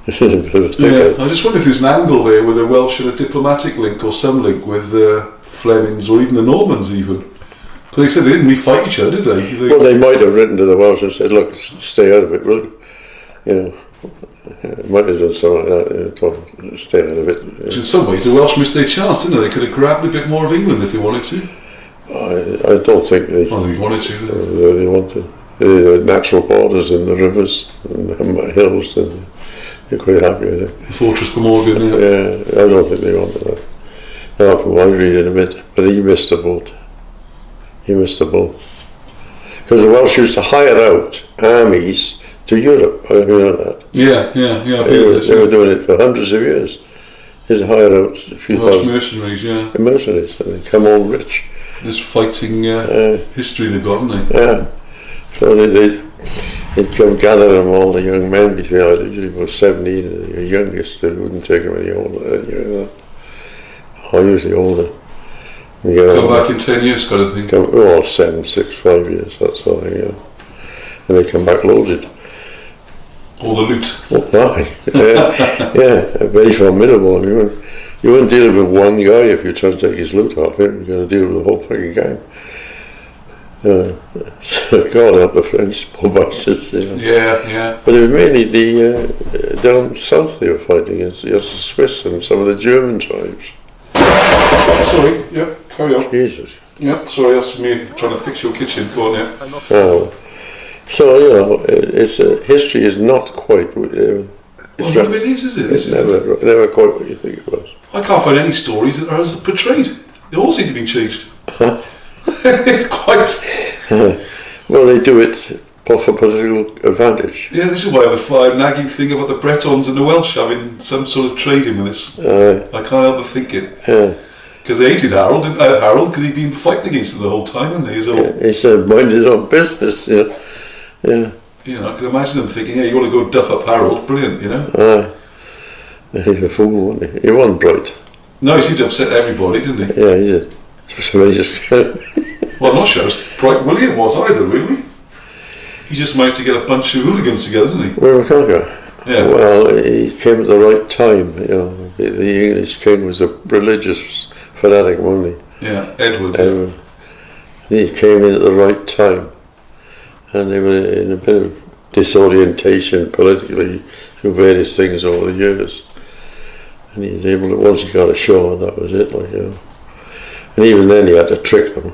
I just wonder if there's an angle there where the Welsh had a diplomatic link or some link with the Flemings or even the Normans even. Because they said they didn't really fight each other, did they? Well, they might have written to the Welsh and said, look, stay out of it, will you? You know, might have done something like that, stay out of it. Which in some ways the Welsh missed their chance, didn't they? They could have grabbed a bit more of England if they wanted to. I don't think they wanted to. They wanted. They had natural borders in the rivers and the hills, and they're quite happy with it. Fortress Glamorgan, yeah. I don't think they wanted that. Not from what I read in a bit, but he missed the boat. Because the Welsh used to hire out armies to Europe. I don't know that. Yeah. They were doing it for hundreds of years. They used to hire out a few thousand mercenaries, mercenaries, and they come home rich. This fighting history they've got, haven't they? Yeah. So they'd come gather them, all the young men between usually about 17 and the youngest. They wouldn't take them any older. Or usually older. Come back in 10 years, kind of thing. 7, 6, 5 years, that sort of thing, And they come back loaded. All the loot. Very formidable. You weren't dealing with one guy if you try to take his loot off him. You're going to deal with the whole fucking gang. So God help the French poor bastards. Yeah. But it was mainly down south they were fighting against the Swiss and some of the German tribes. Sorry, carry on. Jesus. Yeah, sorry, that's me trying to fix your kitchen. Go on, Oh. So, it's history is not quite what it is it? It's never quite what you think it was. I can't find any stories that are as portrayed. They all seem to be changed. It's quite... Well, they do it for political advantage. Yeah, this is why I have a nagging thing about the Bretons and the Welsh having some sort of trading with this. I can't help but think it. Because they hated Harold because he'd been fighting against them the whole time, hadn't he? He said, mind his own business, Yeah. You know, I can imagine them thinking, yeah, you want to go duff up Harold, brilliant, you know. He's a fool, wasn't he? He wasn't bright. No, he seemed to upset everybody, didn't he? Yeah, he did. So he just Well, I'm not sure as bright William was either, really. He just managed to get a bunch of hooligans together, didn't he? Where Conquer? Yeah. Well, he came at the right time, you know. The English king was a religious fanatic, wasn't he? Yeah, Edward. Edward. He came in at the right time. And they were in a bit of disorientation politically through various things over the years. And he was able to, once he got ashore, that was it, like, you know. And even then he had to trick them.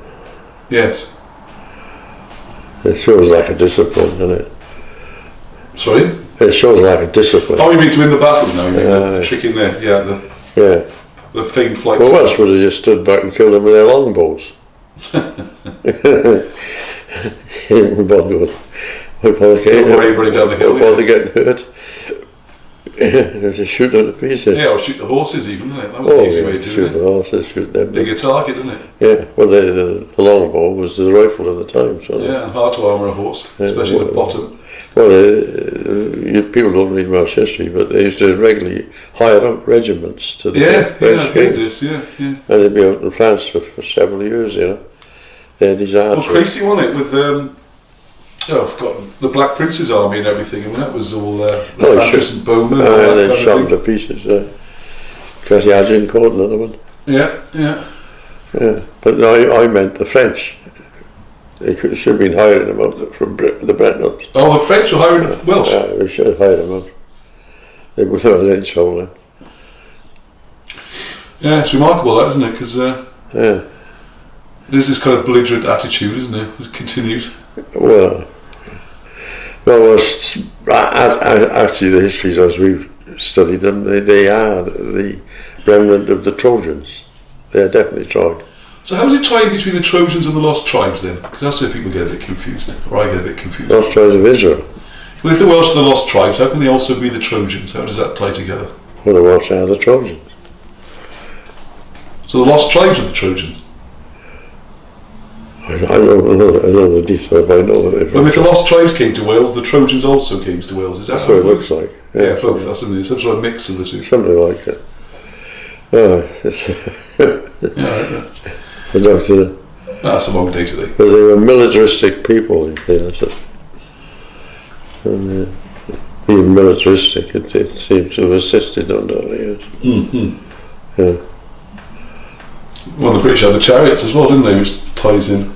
Yes. It shows lack of discipline, doesn't it? Sorry? It shows lack of discipline. Oh, you mean to win the battle now? You mean the trick in there? Yeah, the famed flight. Well, Welsh would have just stood back and killed them with their longbows. He didn't bother with bravery down the hill. While they're getting hurt. They just shoot them to pieces. Yeah, or shoot the horses even, isn't it? That was an easy way to do shoot it. the horses, shoot them. Bigger target, isn't it? Yeah, well, the longbow was the rifle of the time. So yeah, and hard to armour a horse, especially the bottom. Well, people don't read Welsh history, but they used to regularly hire out regiments to the French kings. And they'd be out in France for several years, you know. They had these archers. Well, crazy, wasn't it, with I've forgotten, the Black Prince's army and everything. I mean, that was all the Flanders and bowmen. And they shot them to pieces. Trojan called another one. Yeah. But no, I meant the French. They should have been hiring them out from the Bretons. Oh, the French were hiring Welsh? Yeah, they should have hired them out. They would have had any trouble then. Yeah, it's remarkable that, isn't it? Because there's this kind of belligerent attitude, isn't there? It continues. Well, actually the histories as we've studied them, they are the remnant of the Trojans. They are definitely Trojan. So how is it tied between the Trojans and the Lost Tribes then? Because that's where people get a bit confused, or I get a bit confused. Lost Tribes of Israel. Well, if the Welsh are the Lost Tribes, how can they also be the Trojans? How does that tie together? Well, the Welsh are the Trojans. So the Lost Tribes are the Trojans? I know the detail, but I know that if the Lost Tribes came to Wales, the Trojans also came to Wales. Is that that's what it looks like? Yeah, both. That's something. Some sort of mix of the two. Something like it. That's a long day today. But they were militaristic people. And being militaristic, it seems to have assisted them down the years. Mm-hmm. Yeah. Well, the British had the chariots as well, didn't they? Which ties in.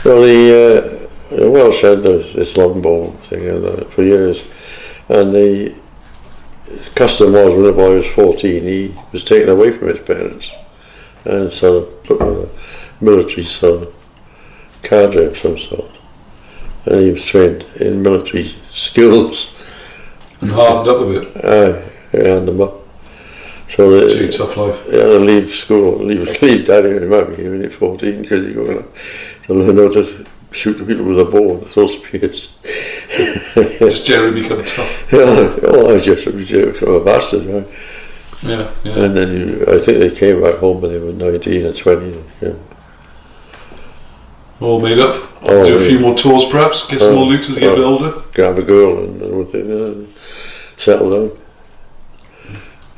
Well, the Welsh had this longbow thing for years, and the custom was when the boy was 14, he was taken away from his parents and sort of put with a military sort of cadre of some sort, and he was trained in military skills and hardened up a bit. Hardened them up. So gee, tough life. He had to leave school, leave daddy and mommy even at 14 because you're going to learn how to shoot the people with a bow and throw spears. Just generally become tough. Yeah, I just become a bastard, right? Yeah. And then I think they came back home when they were 19 or 20. Yeah. All made up. Do a few more tours perhaps, get some more loot as they get a bit older. Grab a girl and everything, and settle down.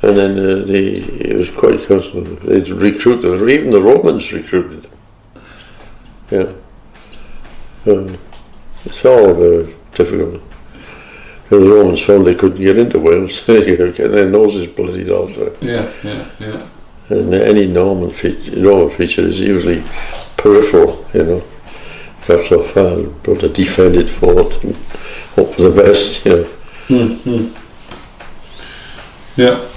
And then it was quite custom. They'd recruit them. Even the Romans recruited them. Yeah. It's all very difficult. Because the Romans found they couldn't get into Wales. They were getting their noses bloodied all the time. Yeah. And any Norman feature is usually peripheral, you know. Got so far, built a defended fort and hope for the best, you know. Mm-hmm. Yeah.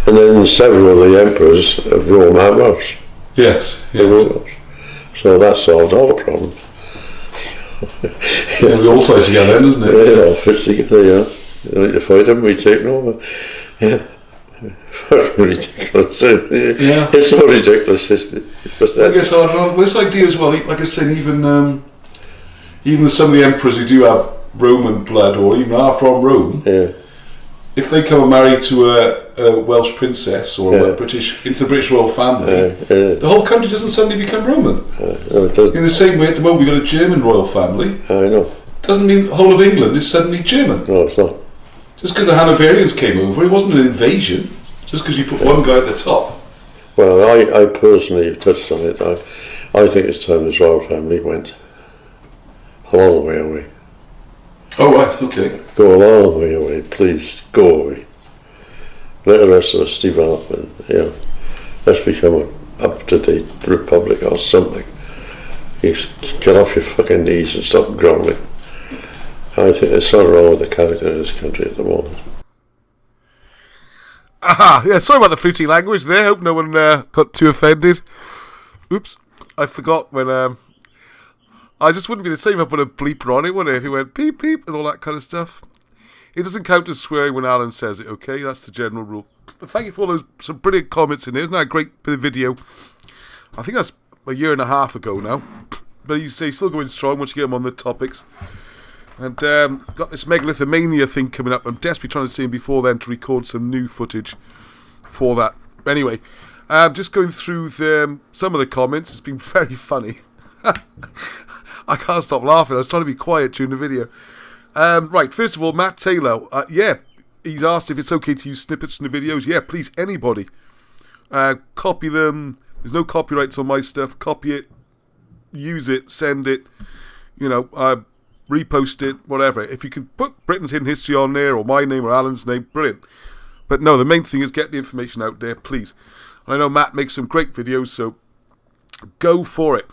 And then several of the emperors of Rome are Welsh. Yes. So that solved all the problems. It all ties together then, doesn't it? Yeah, it all fits together, yeah. You need to fight them, we take them over. Yeah. Fucking ridiculous. Yeah. It's so ridiculous. I guess this idea as well, like I said, even some of the emperors who do have Roman blood or even are from Rome, if they come and marry to a Welsh princess or into the British royal family, the whole country doesn't suddenly become Roman. No, it doesn't. In the same way, at the moment we've got a German royal family. I know. doesn't mean the whole of England is suddenly German. No, it's not. Just because the Hanoverians came over, it wasn't an invasion. Just because you put one guy at the top. Well, I personally have touched on it. I think it's time this royal family went a long way away. Oh, right, okay. Go a long way away, please, go away. Let the rest of us develop and, let's become an up-to-date republic or something. You get off your fucking knees and stop grumbling. I think there's something wrong with the character of this country at the moment. Aha, yeah, sorry about the fruity language there. Hope no one got too offended. Oops, I forgot when I just wouldn't be the same if I put a bleeper on it, would it? If it went beep beep and all that kind of stuff. It doesn't count as swearing when Alan says it, okay? That's the general rule. But thank you for all those some brilliant comments in there. Isn't that a great bit of video? I think that's a year and a half ago now. But he's still going strong once you get him on the topics. And got this megalithomania thing coming up. I'm desperately trying to see him before then to record some new footage for that. Anyway, just going through some of the comments. It's been very funny. I can't stop laughing. I was trying to be quiet during the video. Right, first of all, Matt Taylor. He's asked if it's okay to use snippets from the videos. Yeah, please, anybody. Copy them. There's no copyrights on my stuff. Copy it. Use it. Send it. Repost it, whatever. If you can put Britain's Hidden History on there, or my name, or Alan's name, brilliant. But no, the main thing is get the information out there, please. I know Matt makes some great videos, so go for it.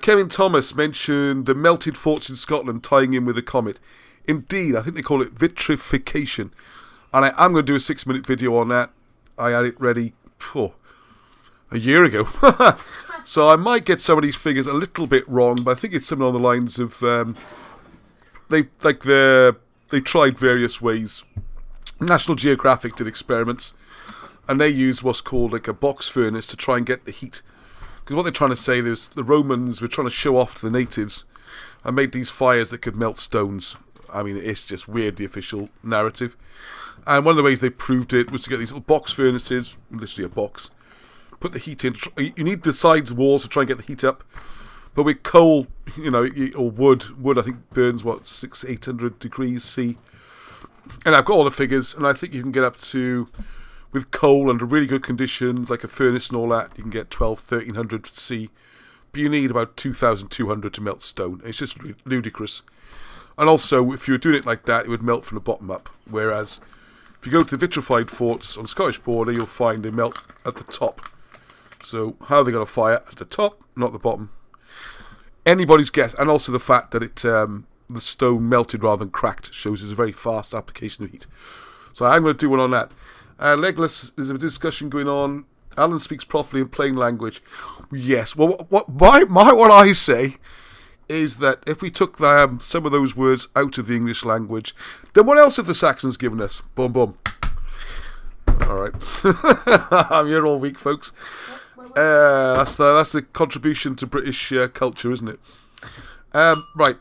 Kevin Thomas mentioned the melted forts in Scotland tying in with the comet. Indeed, I think they call it vitrification. And I am going to do a 6-minute video on that. I had it ready a year ago. So I might get some of these figures a little bit wrong, but I think it's something on the lines of they tried various ways. National Geographic did experiments, and they used what's called like a box furnace to try and get the heat. Because what they're trying to say is the Romans were trying to show off to the natives and made these fires that could melt stones. I mean, it's just weird, the official narrative. And one of the ways they proved it was to get these little box furnaces, literally a box, put the heat in. You need the sides walls to try and get the heat up. But with coal, or wood I think burns, 600-800 degrees C. And I've got all the figures, and I think you can get up to, with coal under really good conditions, like a furnace and all that, you can get 1,200-1,300 C. But you need about 2,200 to melt stone. It's just ludicrous. And also, if you were doing it like that, it would melt from the bottom up. Whereas, if you go to the vitrified forts on the Scottish border, you'll find they melt at the top. So, how are they going to fire? At the top, not the bottom. Anybody's guess. And also the fact that the stone melted rather than cracked shows there's a very fast application of heat. So I'm going to do one on that. Legless, there's a discussion going on. Alan speaks properly in plain language. Yes. Well, what I say is that if we took some of those words out of the English language, then what else have the Saxons given us? Boom, boom. All right. I'm here all week, folks. That's the contribution to British culture, isn't it? Right.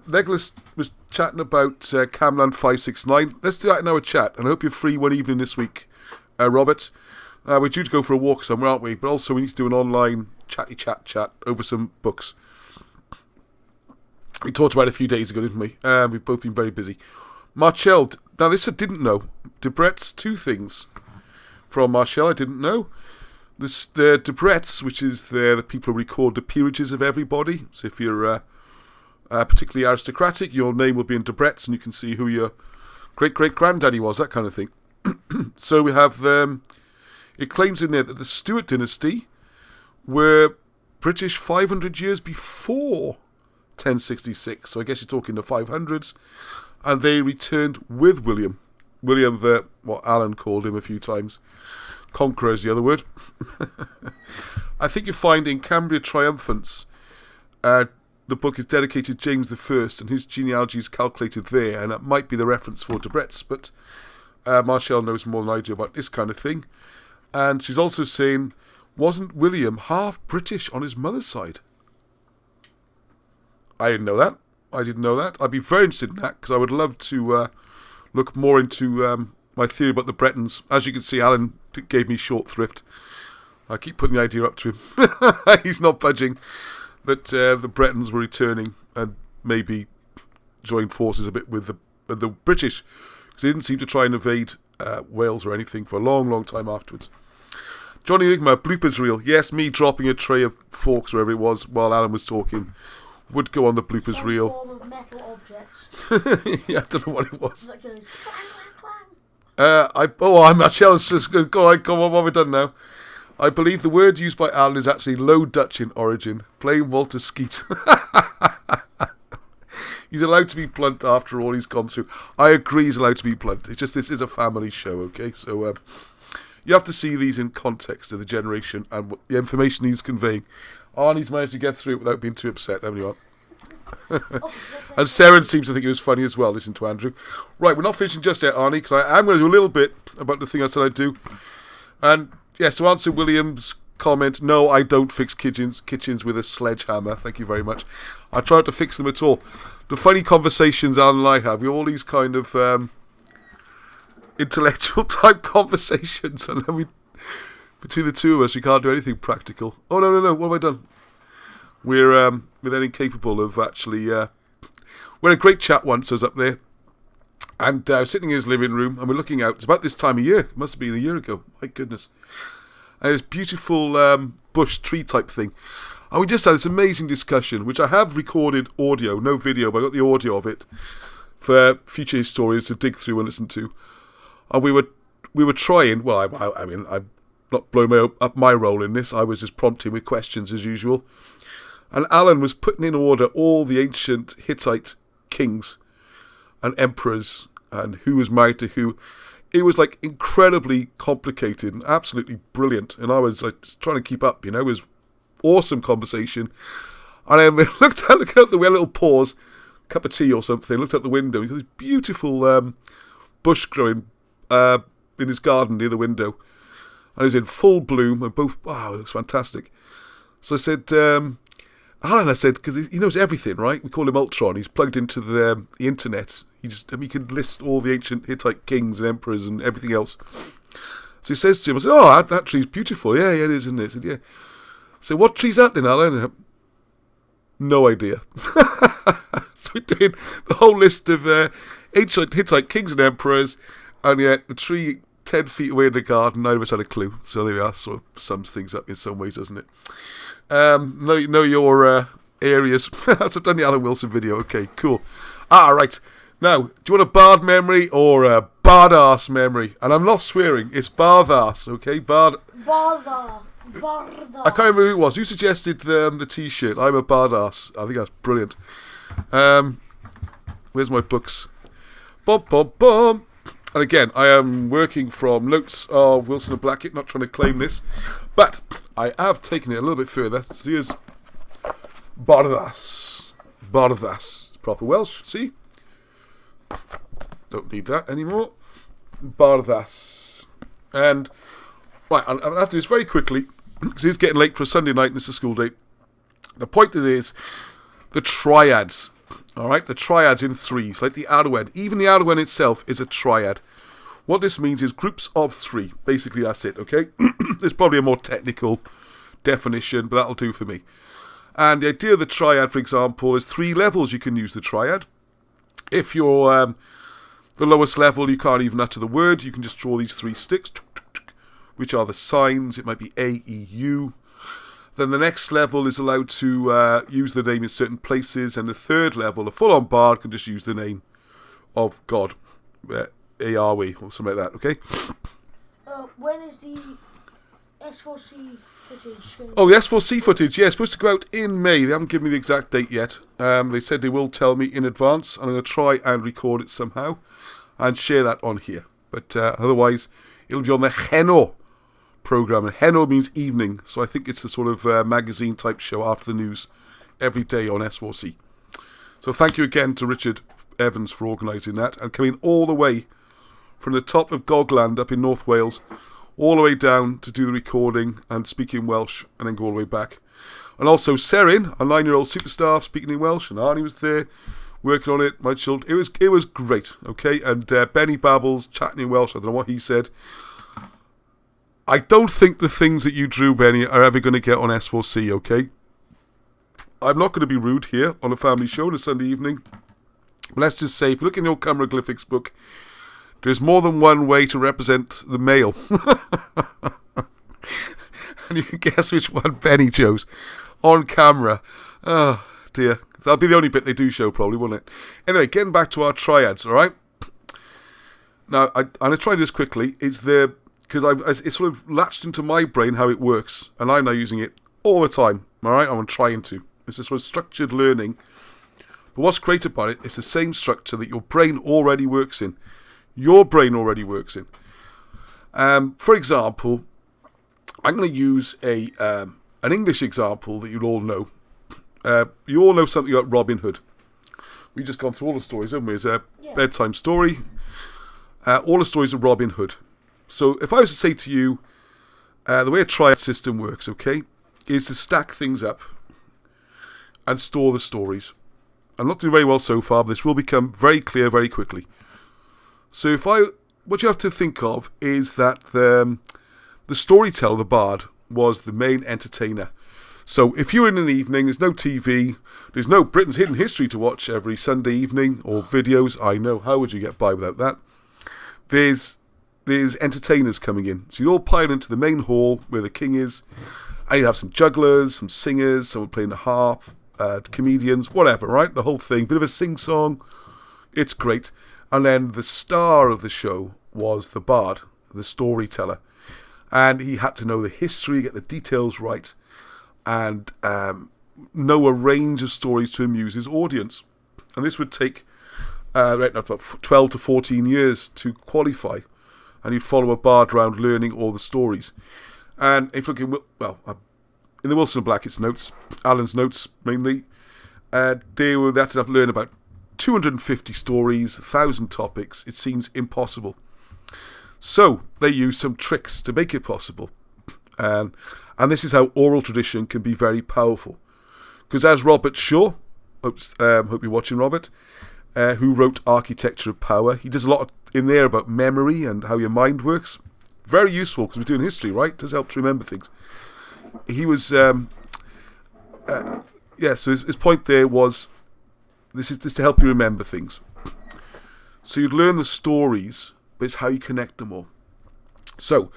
Legless was chatting about Camland 569. Let's do that in our chat, and I hope you're free one evening this week, Robert. We're due to go for a walk somewhere, aren't we? But also we need to do an online chat over some books. We talked about it a few days ago, didn't we? We've both been very busy. Marcel, now this I didn't know. Debrett's, 2 things from Marcel I didn't know. The Debrett's, which is the people who record the peerages of everybody. So if you're particularly aristocratic, your name will be in Debrett's, and you can see who your great-great-granddaddy was, that kind of thing. So we have, it claims in there that the Stuart dynasty were British 500 years before 1066. So I guess you're talking the 500s. And they returned with William. William, what Alan called him a few times. Conqueror is the other word. I think you find in Cambria Triumphants, the book is dedicated to James I, and his genealogy is calculated there, and that might be the reference for Debrett's, but Marshall knows more than I do about this kind of thing. And she's also saying, wasn't William half British on his mother's side? I didn't know that. I'd be very interested in that, because I would love to look more into my theory about the Bretons. As you can see, Alan gave me short thrift. I keep putting the idea up to him. He's not budging. That the Bretons were returning and maybe join forces a bit with the British, because they didn't seem to try and invade Wales or anything for a long, long time afterwards. Johnny Enigma, bloopers reel. Yes, me dropping a tray of forks, wherever it was, while Alan was talking, would go on the bloopers reel. Some form of metal objects. Yeah, I don't know what it was. That goes clang, clang, clang. I'm actually, I was just going, go on, what have we done now? I believe the word used by Alan is actually Low Dutch in origin. Plain Walter Skeet. He's allowed to be blunt after all he's gone through. I agree he's allowed to be blunt. It's just, this is a family show, okay? So, you have to see these in context of the generation and what the information he's conveying. Arnie's managed to get through it without being too upset. There we are. And Sarah seems to think it was funny as well. Listen to Andrew. Right, we're not finishing just yet, Arnie, because I am going to do a little bit about the thing I said I'd do. And yes, to answer William's comment, no, I don't fix kitchens with a sledgehammer. Thank you very much. I try not to fix them at all. The funny conversations Alan and I have, we have all these kind of intellectual type conversations, and then between the two of us, we can't do anything practical. Oh no! What have I done? We're then incapable of actually. We had a great chat once. I was up there, and I was sitting in his living room, and we're looking out. It's about this time of year. It must have been a year ago. My goodness. And this beautiful bush tree type thing. And we just had this amazing discussion, which I have recorded audio, no video, but I got the audio of it for future historians to dig through and listen to. And we were trying. Well, I mean, I'm not blowing up my role in this. I was just prompting with questions as usual. And Alan was putting in order all the ancient Hittite kings and emperors and who was married to who. It was like incredibly complicated and absolutely brilliant. And I was like just trying to keep up. It was awesome conversation. And I looked out the way, a little pause, cup of tea or something. Looked out the window. He got this beautiful bush growing in his garden near the window, and it was in full bloom, and both, wow, it looks fantastic. So I said, Alan, I said, because he knows everything, right? We call him Ultron. He's plugged into the internet. He can list all the ancient Hittite kings and emperors and everything else. So he says to him, I said, oh, that tree's beautiful. Yeah, it is, isn't it? I said, yeah. So what tree's that then, Alan? No idea. So we're doing the whole list of ancient Hittite kings and emperors, and yet the tree 10 feet away in the garden, none of us had a clue. So there we are, sort of sums things up in some ways, doesn't it? Know your areas. I've done the Alan Wilson video. Okay, cool. Right. Now, do you want a bard memory or a bard-ass memory? And I'm not swearing, it's bard-ass, okay? Barda. I can't remember who it was. Who suggested the t-shirt? I'm a bard-ass. I think that's brilliant. Where's my books? Bum, bum, bum. And again, I am working from notes of Wilson and Blackett, not trying to claim this, but I have taken it a little bit further. So here's Bardas. It's proper Welsh, see? Don't need that anymore. Bardas. And, right, I'm going to have to do this very quickly, because it's getting late for a Sunday night and it's a school day. The point is, the triads. Alright, the triads in threes, like the Arwen. Even the Arwen itself is a triad. What this means is groups of three. Basically, that's it, okay? There's probably a more technical definition, but that'll do for me. And the idea of the triad, for example, is 3 levels you can use the triad. If you're the lowest level, you can't even utter the word. You can just draw these 3 sticks, which are the signs. It might be A, E, U. Then the next level is allowed to use the name in certain places, and the third level, a full-on bard, can just use the name of God, Yahweh, or something like that, okay? When is the S4C footage going? Oh, the S4C footage, yeah, it's supposed to go out in May. They haven't given me the exact date yet. They said they will tell me in advance, and I'm going to try and record it somehow and share that on here. But otherwise, it'll be on the Heno program, and Heno means evening, so I think it's the sort of magazine type show after the news every day on S4C. So thank you again to Richard Evans for organising that and coming all the way from the top of Doggerland up in North Wales all the way down to do the recording and speaking Welsh and then go all the way back. And also Serin, a 9-year-old superstar, speaking in Welsh, and Arnie was there working on it. My children, it was great, okay? And Benny Babbles chatting in Welsh. I don't know what he said. I don't think the things that you drew, Benny, are ever going to get on S4C, okay? I'm not going to be rude here on a family show on a Sunday evening. Let's just say, if you look in your Cymroglyphics book, there's more than one way to represent the male. And you can guess which one Benny chose on camera. Oh, dear. That'll be the only bit they do show, probably, won't it? Anyway, getting back to our triads, all right? Now, I'm going to try this quickly. It's it's sort of latched into my brain how it works, and I'm now using it all the time, all right? I'm trying to. It's a sort of structured learning. But what's great about it, it's the same structure that your brain already works in. Your brain already works in. For example, I'm going to use an English example that you'll all know. You all know something about Robin Hood. We've just gone through all the stories, haven't we? It's a bedtime story. All the stories of Robin Hood. So if I was to say to you, the way a triad system works, okay, is to stack things up and store the stories. I'm not doing very well so far, but this will become very clear very quickly. So what you have to think of is that the storyteller, the bard, was the main entertainer. So if you're in an evening, there's no TV, there's no Britain's Hidden History to watch every Sunday evening, or videos, I know, how would you get by without that? There's entertainers coming in. So you all pile into the main hall where the king is, and you have some jugglers, some singers, someone playing the harp, comedians, whatever, right? The whole thing, bit of a sing-song. It's great. And then the star of the show was the bard, the storyteller. And he had to know the history, get the details right, and know a range of stories to amuse his audience. And this would take about 12 to 14 years to qualify. And you'd follow a bard around learning all the stories. And if looking, in the Wilson and Blackett's notes, Alan's notes mainly, they had to learn about 250 stories, 1,000 topics. It seems impossible. So they used some tricks to make it possible. And this is how oral tradition can be very powerful. Because as Robert Shaw, hope you're watching, Robert, who wrote Architecture of Power, he does a lot in there about memory and how your mind works. Very useful, because we're doing history, right? It does help to remember things. He was, so his point there was, this is to help you remember things. So you'd learn the stories, but it's how you connect them all. So,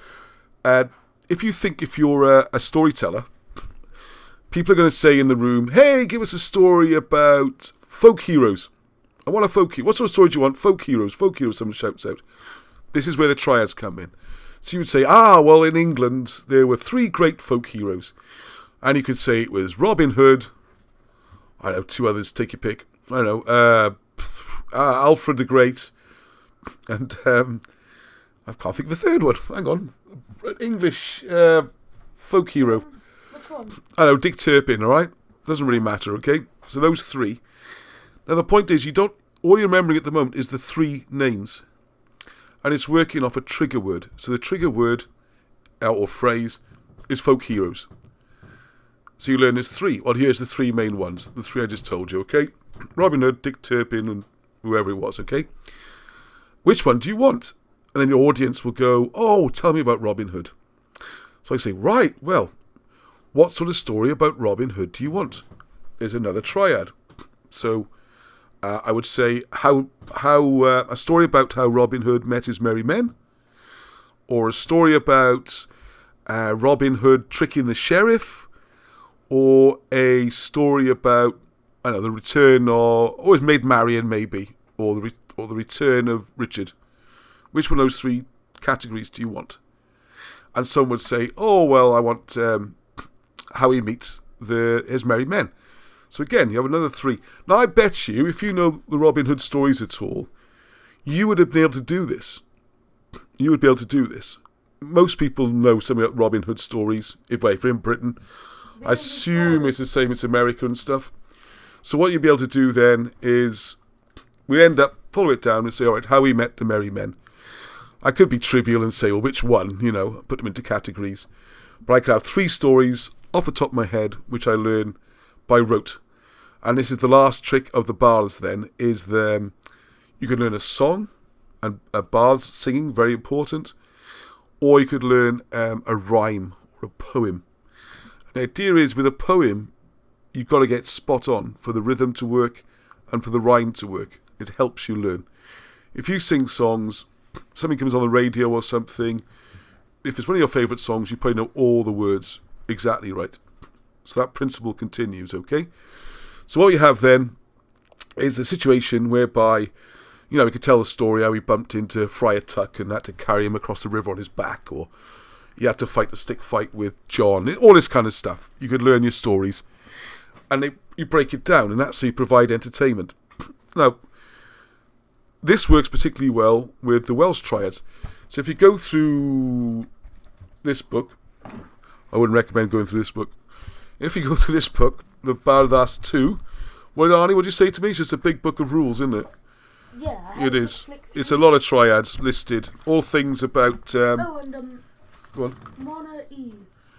if you're a storyteller, people are going to say in the room, hey, give us a story about folk heroes. I want a folk hero. What sort of story do you want? Folk heroes, someone shouts out. This is where the triads come in. So you would say, well, in England, there were 3 great folk heroes. And you could say it was Robin Hood, I don't know, 2 others, take your pick. I don't know, Alfred the Great, and I can't think of the 3rd one. Hang on. English folk hero. Which one? I don't know, Dick Turpin, alright? Doesn't really matter, okay? So those 3. Now the point is, all you're remembering at the moment is the 3 names. And it's working off a trigger word. So the trigger word, or phrase, is folk heroes. So you learn there's 3. Well, here's the 3 main ones. The 3 I just told you, okay? Robin Hood, Dick Turpin, and whoever it was, okay? Which one do you want? And then your audience will go, tell me about Robin Hood. So I say, right, well, what sort of story about Robin Hood do you want? There's another triad. So I would say how a story about how Robin Hood met his merry men, or a story about Robin Hood tricking the sheriff, or a story about the return or his maid Marian maybe, or the return of Richard. Which one of those 3 categories do you want? And some would say, I want how he meets his merry men. So again, you have another 3. Now I bet you, if you know the Robin Hood stories at all, you would have been able to do this. You would be able to do this. Most people know something about Robin Hood stories, if you're in Britain. I assume it's the same as America and stuff. So what you'll be able to do then is, we end up, follow it down and say, alright, how he met the merry men. I could be trivial and say, well, which one, put them into categories. But I could have 3 stories off the top of my head, which I learn by rote. And this is the last trick of the bards then, is you can learn a song, and a bard's singing, very important, or you could learn a rhyme or a poem. And the idea is, with a poem, you've got to get spot on for the rhythm to work and for the rhyme to work. It helps you learn. If you sing songs, something comes on the radio or something, if it's one of your favourite songs, you probably know all the words exactly right. So that principle continues, okay? So what you have then is a situation whereby, we could tell the story how he bumped into Friar Tuck and had to carry him across the river on his back, or he had to fight a stick fight with John, all this kind of stuff. You could learn your stories, and you break it down, and that's how you provide entertainment. Now, this works particularly well with the Welsh triads. So if you go through this book, I wouldn't recommend going through this book. If you go through this book, the Bardas 2, well, Arnie, what do you say to me? It's just a big book of rules, isn't it? Yeah. It is. It's a lot of triads listed. All things about... Go on. Mona E.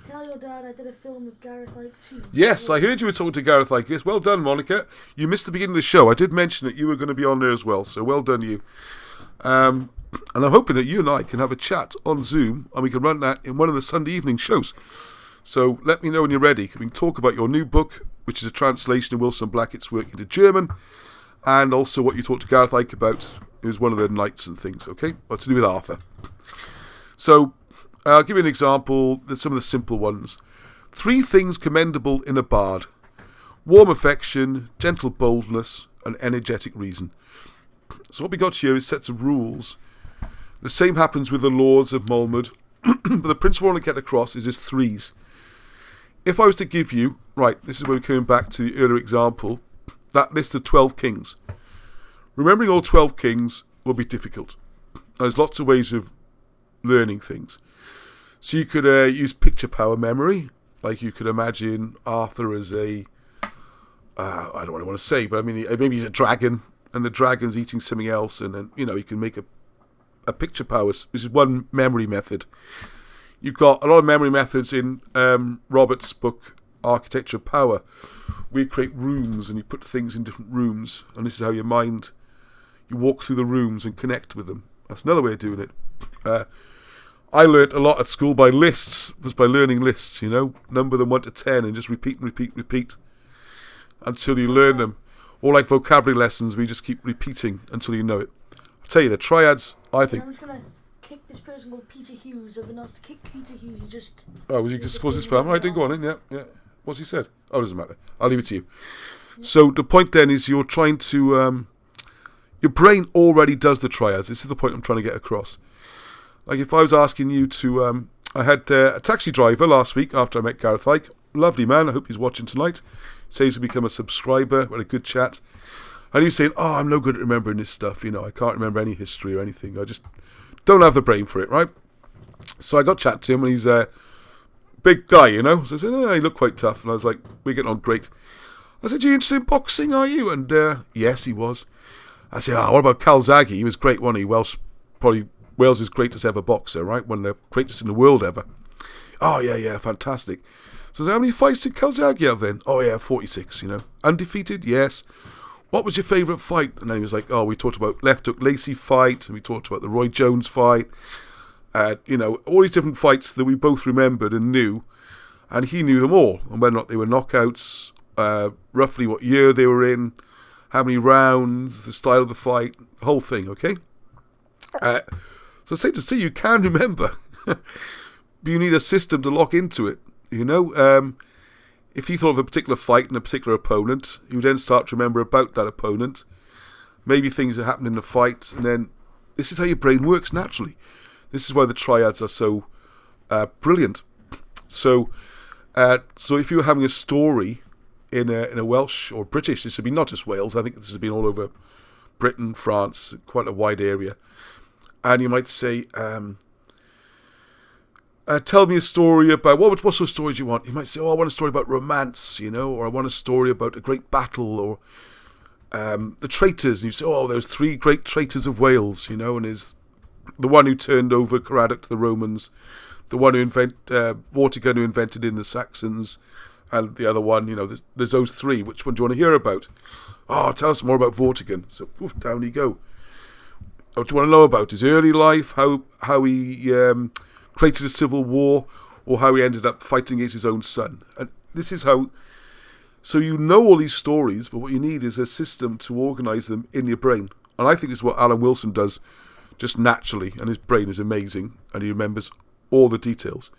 Tell your dad I did a film with Gareth Ike too. Yes, I heard you were talking to Gareth Ike. Yes, well done, Monica. You missed the beginning of the show. I did mention that you were going to be on there as well, so well done you. And I'm hoping that you and I can have a chat on Zoom, and we can run that in one of the Sunday evening shows. So let me know when you're ready. We can talk about your new book, which is a translation of Wilson Blackett's work into German, and also what you talked to Gareth Ike about. It was one of the knights and things, okay? What's to do with Arthur. So, I'll give you an example. There's some of the simple ones. 3 things commendable in a bard: warm affection, gentle boldness, and energetic reason. So what we got here is sets of rules. The same happens with the laws of Mulmud, but the principle I want to get across is 3s. If I was to give you, right, this is where we're coming back to the earlier example, that list of 12 kings. Remembering all 12 kings will be difficult. There's lots of ways of learning things. So you could use picture power memory, like you could imagine Arthur as I don't know what I want to say, but I mean, maybe he's a dragon, and the dragon's eating something else, and then, you can make a picture power, which is one memory method. You've got a lot of memory methods in Robert's book, Architecture of Power. We create rooms, and you put things in different rooms, and this is how you walk through the rooms and connect with them. That's another way of doing it. I learnt a lot at school by lists, just by learning lists, number them 1 to 10 and just repeat until you learn them. Or like vocabulary lessons, we just keep repeating until you know it. I'll tell you, the triads, I think... I'm just going to kick this person called Peter Hughes. I've been asked to kick Peter Hughes. He's just... Oh, was he just causing spam? Right, then go on in, yeah. What's he said? Oh, it doesn't matter. I'll leave it to you. Yeah. So the point then is you're trying to... your brain already does the triads. This is the point I'm trying to get across. Like if I was asking you to... I had a taxi driver last week after I met Gareth Ike. Lovely man. I hope he's watching tonight. Says he's become a subscriber. We had a good chat. And he was saying, I'm no good at remembering this stuff. I can't remember any history or anything. I just don't have the brain for it, right? So I got chat to him, and he's a big guy, So I said, he looked quite tough. And I was like, we're getting on great. I said, you interested in boxing, are you? And yes, he was. I said, what about Calzaghe? He was great, wasn't he? Probably Wales' greatest ever boxer, right? One of the greatest in the world ever. Oh, yeah, fantastic. So I said, how many fights did Calzaghe have then? Oh, yeah, 46, Undefeated? Yes. What was your favourite fight? And then he was like, we talked about Left Hook Lacey fight, and we talked about the Roy Jones fight. All these different fights that we both remembered and knew. And he knew them all, and whether or not they were knockouts, roughly what year they were in, how many rounds, the style of the fight, the whole thing, okay? So safe to say you can remember, but you need a system to lock into it, If he thought of a particular fight and a particular opponent, he would then start to remember about that opponent, maybe things that happened in the fight, and then this is how your brain works naturally. This is why the triads are so brilliant. So if you were having a story in a Welsh or British, this would be not just Wales, I think this has been all over Britain, France, quite a wide area, and you might say, tell me a story about, what sort of stories do you want? You might say, I want a story about romance, or I want a story about a great battle, or the traitors. And you say, there's 3 great traitors of Wales, and there's the one who turned over Caradoc to the Romans, the one who Vortigern who invented in the Saxons, and the other one, there's those 3. Which one do you want to hear about? Tell us more about Vortigern. So, down you go. What do you want to know about? His early life, how he created a civil war, or how he ended up fighting against his own son. And this is how So you know all these stories, but what you need is a system to organise them in your brain. And I think this is what Alan Wilson does just naturally, and his brain is amazing, and he remembers all the details.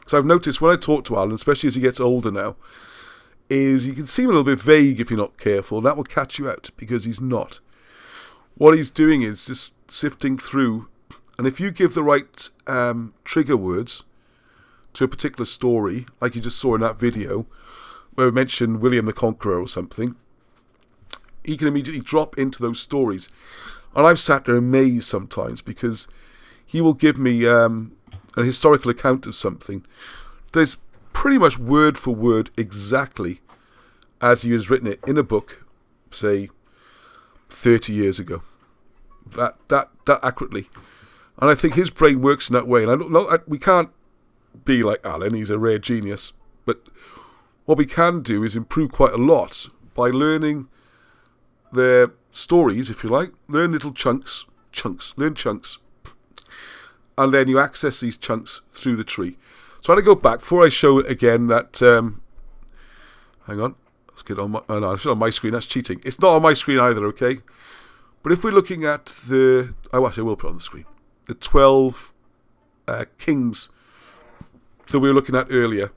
So I've noticed when I talk to Alan, especially as he gets older now, is you can seem a little bit vague if you're not careful, and that will catch you out, because he's not. What he's doing is just sifting through, and if you give the right trigger words to a particular story, like you just saw in that video, where we mentioned William the Conqueror or something, he can immediately drop into those stories. And I've sat there amazed sometimes, because he will give me a historical account of something. There's pretty much word for word exactly as he has written it in a book, say 30 years ago. That accurately. And I think his brain works in that way. And I don't know, we can't be like Alan, he's a rare genius. But what we can do is improve quite a lot by learning their stories, if you like. Learn little chunks, learn chunks. And then you access these chunks through the tree. So I'm going to go back, before I show it again, that, hang on, let's get on my, oh no, it's not on my screen, that's cheating. It's not on my screen either, okay? But if we're looking at the, oh actually I will put it on the screen, the 12 kings that we were looking at earlier,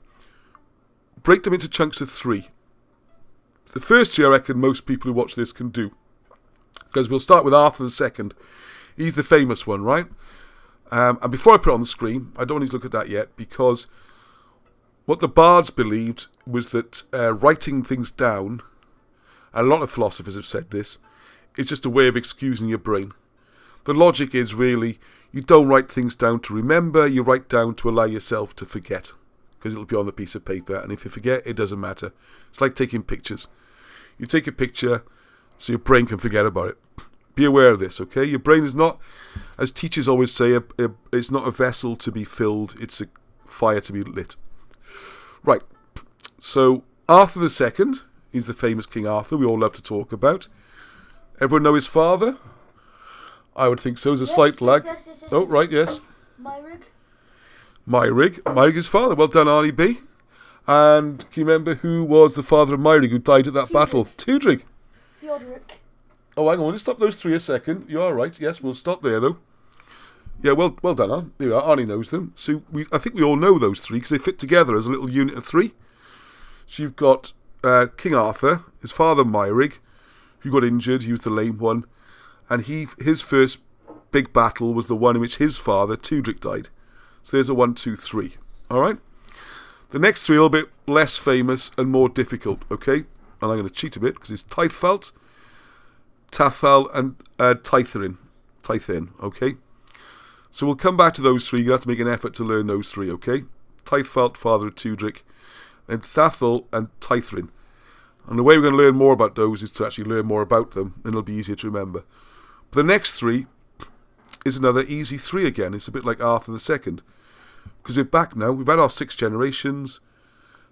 break them into chunks of 3. The first 3 I reckon most people who watch this can do, because we'll start with Arthur II. He's the famous one, right? And before I put it on the screen, I don't need to look at that yet, because what the bards believed was that writing things down, and a lot of philosophers have said this, is just a way of excusing your brain. The logic is really, you don't write things down to remember, you write down to allow yourself to forget, because it'll be on the piece of paper, and if you forget, it doesn't matter. It's like taking pictures. You take a picture so your brain can forget about it. Be aware of this, okay? Your brain is not, as teachers always say, it's not a vessel to be filled, it's a fire to be lit. Right, so Arthur II, he's the famous King Arthur we all love to talk about. Everyone know his father? I would think so. There's a slight lag. Yes. Oh, right, yes. Myrig. Myrig, his father. Well done, Arnie B. And can you remember who was the father of Myrig who died at that battle? Tudrig. Theodoric. Oh, hang on. We'll stop those 3 a second. You are right. Yes, we'll stop there, though. Yeah, well done, Arnie. There we are. Arnie knows them. So I think we all know those 3 because they fit together as a little unit of 3. So you've got King Arthur, his father Myrig, who got injured. He was the lame one. And his first big battle was the one in which his father, Tudric, died. So there's a 1, 2, 3. All right? The next 3 are a little bit less famous and more difficult, okay? And I'm going to cheat a bit because it's Tithfalt, Tathal, and Tithrin, okay? So we'll come back to those 3. You'll have to make an effort to learn those 3, okay? Tithfalt, father of Tudric, then Tathal and Tithrin. And the way we're going to learn more about those is to actually learn more about them, and it'll be easier to remember. But the next 3 is another easy 3 again. It's a bit like Arthur II. Because we're back now. We've had our 6 generations.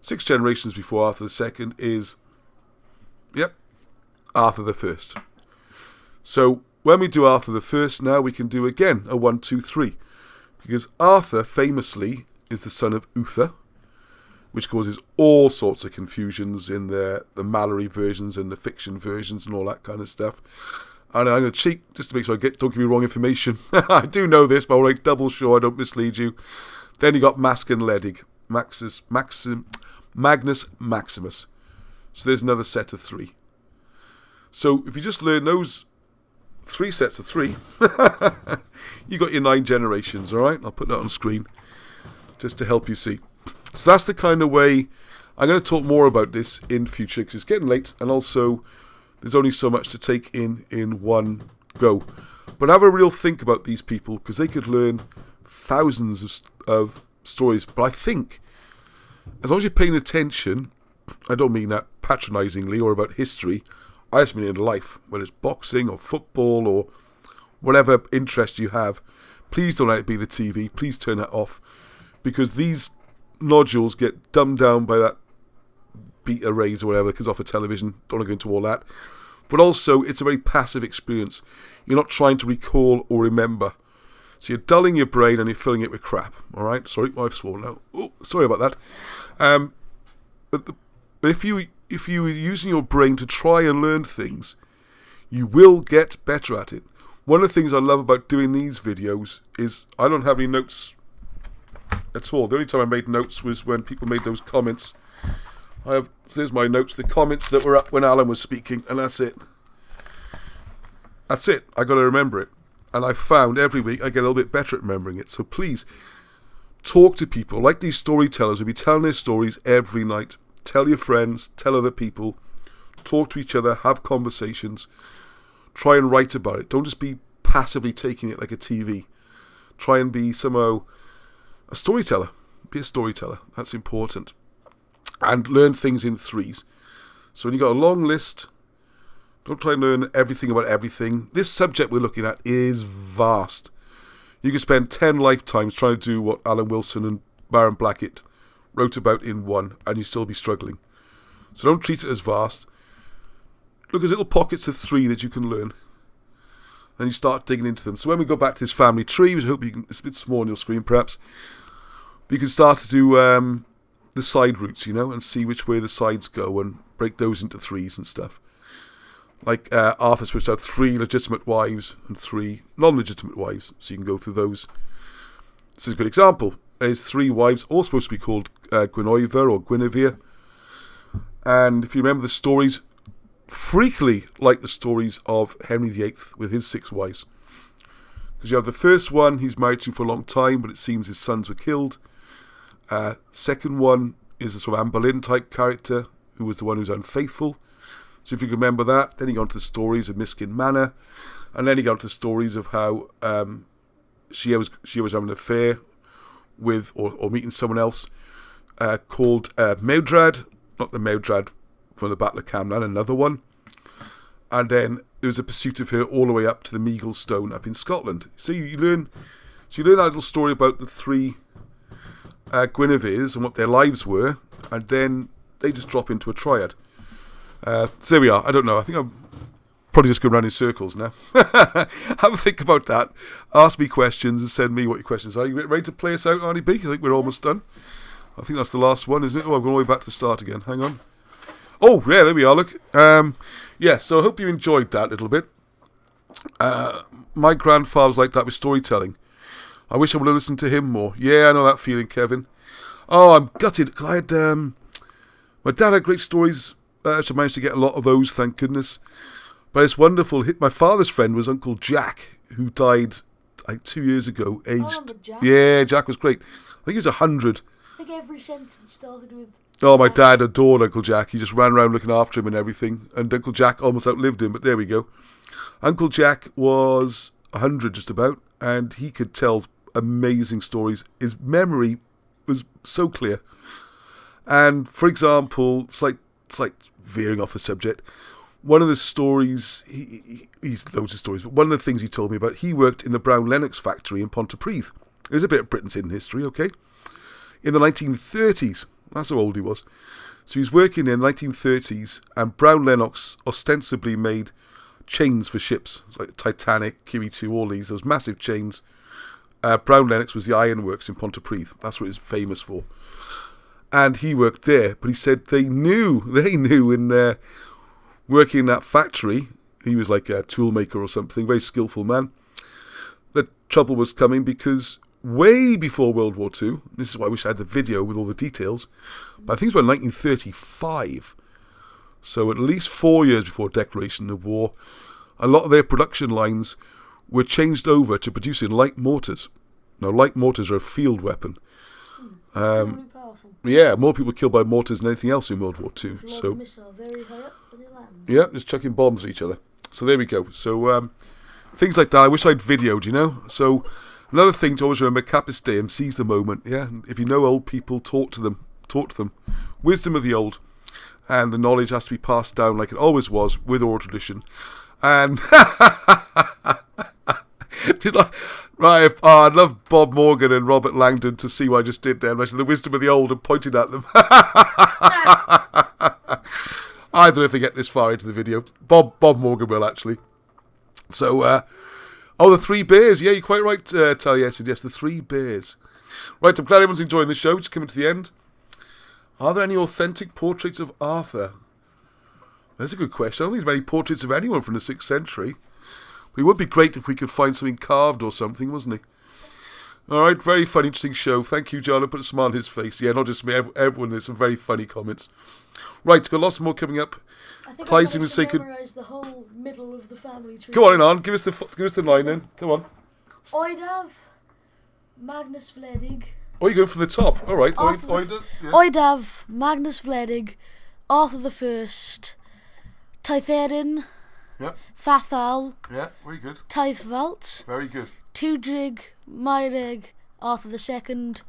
6 generations before Arthur II is, yep, Arthur I. So when we do Arthur I now, we can do again a 1, 2, 3. Because Arthur famously is the son of Uther, which causes all sorts of confusions in the Mallory versions and the fiction versions and all that kind of stuff. And I'm going to cheat just to make sure don't give me wrong information. I do know this, but I'll make double sure I don't mislead you. Then you got Mascon Ledig, Magnus Maximus. So there's another set of 3. So if you just learn those 3 sets of 3, you got your 9 generations, all right? I'll put that on screen just to help you see. So that's the kind of way I'm going to talk more about this in future because it's getting late and also there's only so much to take in one go. But have a real think about these people because they could learn thousands of stories. But I think as long as you're paying attention, I don't mean that patronisingly or about history, I just mean in life, whether it's boxing or football or whatever interest you have, please don't let it be the TV. Please turn that off because these nodules get dumbed down by that beta rays or whatever that comes off a television. Don't want to go into all that. But also, it's a very passive experience. You're not trying to recall or remember. So you're dulling your brain and you're filling it with crap. All right? Sorry, I've sworn now. Oh, sorry about that. But if if you are using your brain to try and learn things, you will get better at it. One of the things I love about doing these videos is I don't have any notes at all. The only time I made notes was when people made those comments. There's my notes, the comments that were up when Alan was speaking, and that's it. That's it. I got to remember it. And I found every week I get a little bit better at remembering it. So please, talk to people. Like these storytellers will be telling their stories every night. Tell your friends, tell other people, talk to each other, have conversations. Try and write about it. Don't just be passively taking it like a TV. Try and be somehow a storyteller. Be a storyteller. That's important. And learn things in threes. So when you've got a long list, don't try and learn everything about everything. This subject we're looking at is vast. You can spend 10 lifetimes trying to do what Alan Wilson and Baron Blackett wrote about in one, and you still be struggling. So don't treat it as vast. Look at little pockets of three that you can learn. And you start digging into them. So when we go back to this family tree, which I hope you can, it's a bit small on your screen perhaps, you can start to do the side routes, and see which way the sides go and break those into threes and stuff. Like Arthur's supposed to have 3 legitimate wives and 3 non-legitimate wives, so you can go through those. This is a good example. His 3 wives, all supposed to be called Guinevere or Guinevere. And if you remember the stories, freakily like the stories of Henry VIII with his 6 wives. Because you have the first one he's married to for a long time, but it seems his sons were killed. Second one is a sort of Anne Boleyn type character, who was the one who's unfaithful. So if you can remember that, then you go on to the stories of Miskin Manor, and then you go on to the stories of how she was having an affair with, or meeting someone else called Maudrad, not the Maudrad from the Battle of Camlan, another one. And then there was a pursuit of her all the way up to the Meagle Stone up in Scotland. So you learn that little story about the 3 Guineveres and what their lives were, and then they just drop into a triad. So there we are. I don't know. I think I'm probably just going around in circles now. Have a think about that. Ask me questions and send me what your questions are. You ready to play us out, Arnie B? I think we're almost done. I think that's the last one, isn't it? Oh, I'm going all the way back to the start again. Hang on. Oh, yeah, there we are. Look. Yeah, so I hope you enjoyed that a little bit. My grandfather was like that with storytelling. I wish I would have listened to him more. Yeah, I know that feeling, Kevin. Oh, I'm gutted. I had, my dad had great stories. I managed to get a lot of those, thank goodness. But it's wonderful. My father's friend was Uncle Jack, who died like 2 years ago. Aged. Jack. Yeah, Jack was great. I think he was 100. I think every sentence started with... Oh, my dad adored Uncle Jack. He just ran around looking after him and everything. And Uncle Jack almost outlived him, but there we go. Uncle Jack was 100 just about, and he could tell amazing stories. His memory was so clear. And, for example, it's like veering off the subject. One of the stories, he's loads of stories, but one of the things he told me about, he worked in the Brown Lennox factory in Pontypridd. There's a bit of Britain's hidden history, okay? In the 1930s, that's how old he was. So he was working in the 1930s, and Brown Lennox ostensibly made chains for ships. It's like the Titanic, Kiwi 2, all those massive chains. Brown Lennox was the ironworks in Pontypridd. That's what it was famous for. And he worked there, but he said they knew in their working in that factory, he was like a toolmaker or something, very skillful man, that trouble was coming because way before World War II, this is why I wish I had the video with all the details, but I think it's about 1935, so at least 4 years before declaration of war, a lot of their production lines were changed over to producing light mortars. Now, light mortars are a field weapon. Yeah, more people killed by mortars than anything else in World War II. So, missile very high up when it lands. Yeah, just chucking bombs at each other. So there we go. So things like that, I wish I'd videoed, So another thing to always remember, Capus Deum, seize the moment, yeah? If you know old people, talk to them. Wisdom of the old. And the knowledge has to be passed down like it always was, with oral tradition. And... I'd love Bob Morgan and Robert Langdon to see what I just did there. I said the wisdom of the old and pointed at them. I don't know if they get this far into the video. Bob Morgan will, actually. So, the 3 bears. Yeah, you're quite right, Taliesin. Yes, the 3 bears. Right, I'm glad everyone's enjoying the show. Just coming to the end. Are there any authentic portraits of Arthur? That's a good question. I don't think there's many portraits of anyone from the 6th century. But it would be great if we could find something carved or something, wasn't it? All right, very funny, interesting show. Thank you, John. I put a smile on his face. Yeah, not just me, everyone. There's some very funny comments. Right, got lots more coming up. I think Ties I in managed with to sacred. memorise the whole middle of the family tree. Come on, give us the line then. Come on. I'd have Magnus Vladig. Oh, you're going from the top. All right. I'd have Magnus Vladig, Arthur the First, Tytherin, Yeah. Thathal, Yeah, very good. Tythvalt, Very good. Tudrig, Myreg, Arthur the Second,